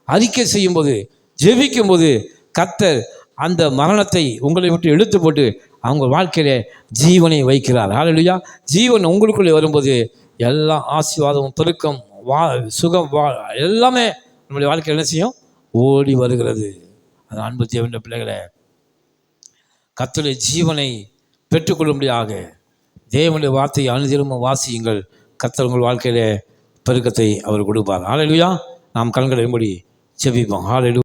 அறிக்கை செய்யும்போது, ஜெபிக்கும்போது கர்த்தர் அந்த மரணத்தை உங்களை விட்டு எடுத்து போட்டு அவங்க வாழ்க்கையிலே ஜீவனை வைக்கிறார். ஹல்லேலூயா. ஜீவன் உங்களுக்குள்ளே வரும்போது எல்லா ஆசீர்வாதமும், பெருக்கம், சுகம், எல்லாமே நம்முடைய வாழ்க்கையில் என்ன செய்யும்? ஓடி வருகிறது. அது அன்பு தேவனுடைய பிள்ளைகளை, கர்த்தருடைய ஜீவனை பெற்றுக்கொள்ளும்படியாக தேவனுடைய வார்த்தையை அனுதினமும் வாசியுங்கள். கர்த்தர் உங்கள் வாழ்க்கையிலே பெருக்கத்தை அவர் கொடுப்பார். ஹல்லேலூயா. நாம் கண்களை மூடி ஜெபிப்போம். ஹல்லேலூயா.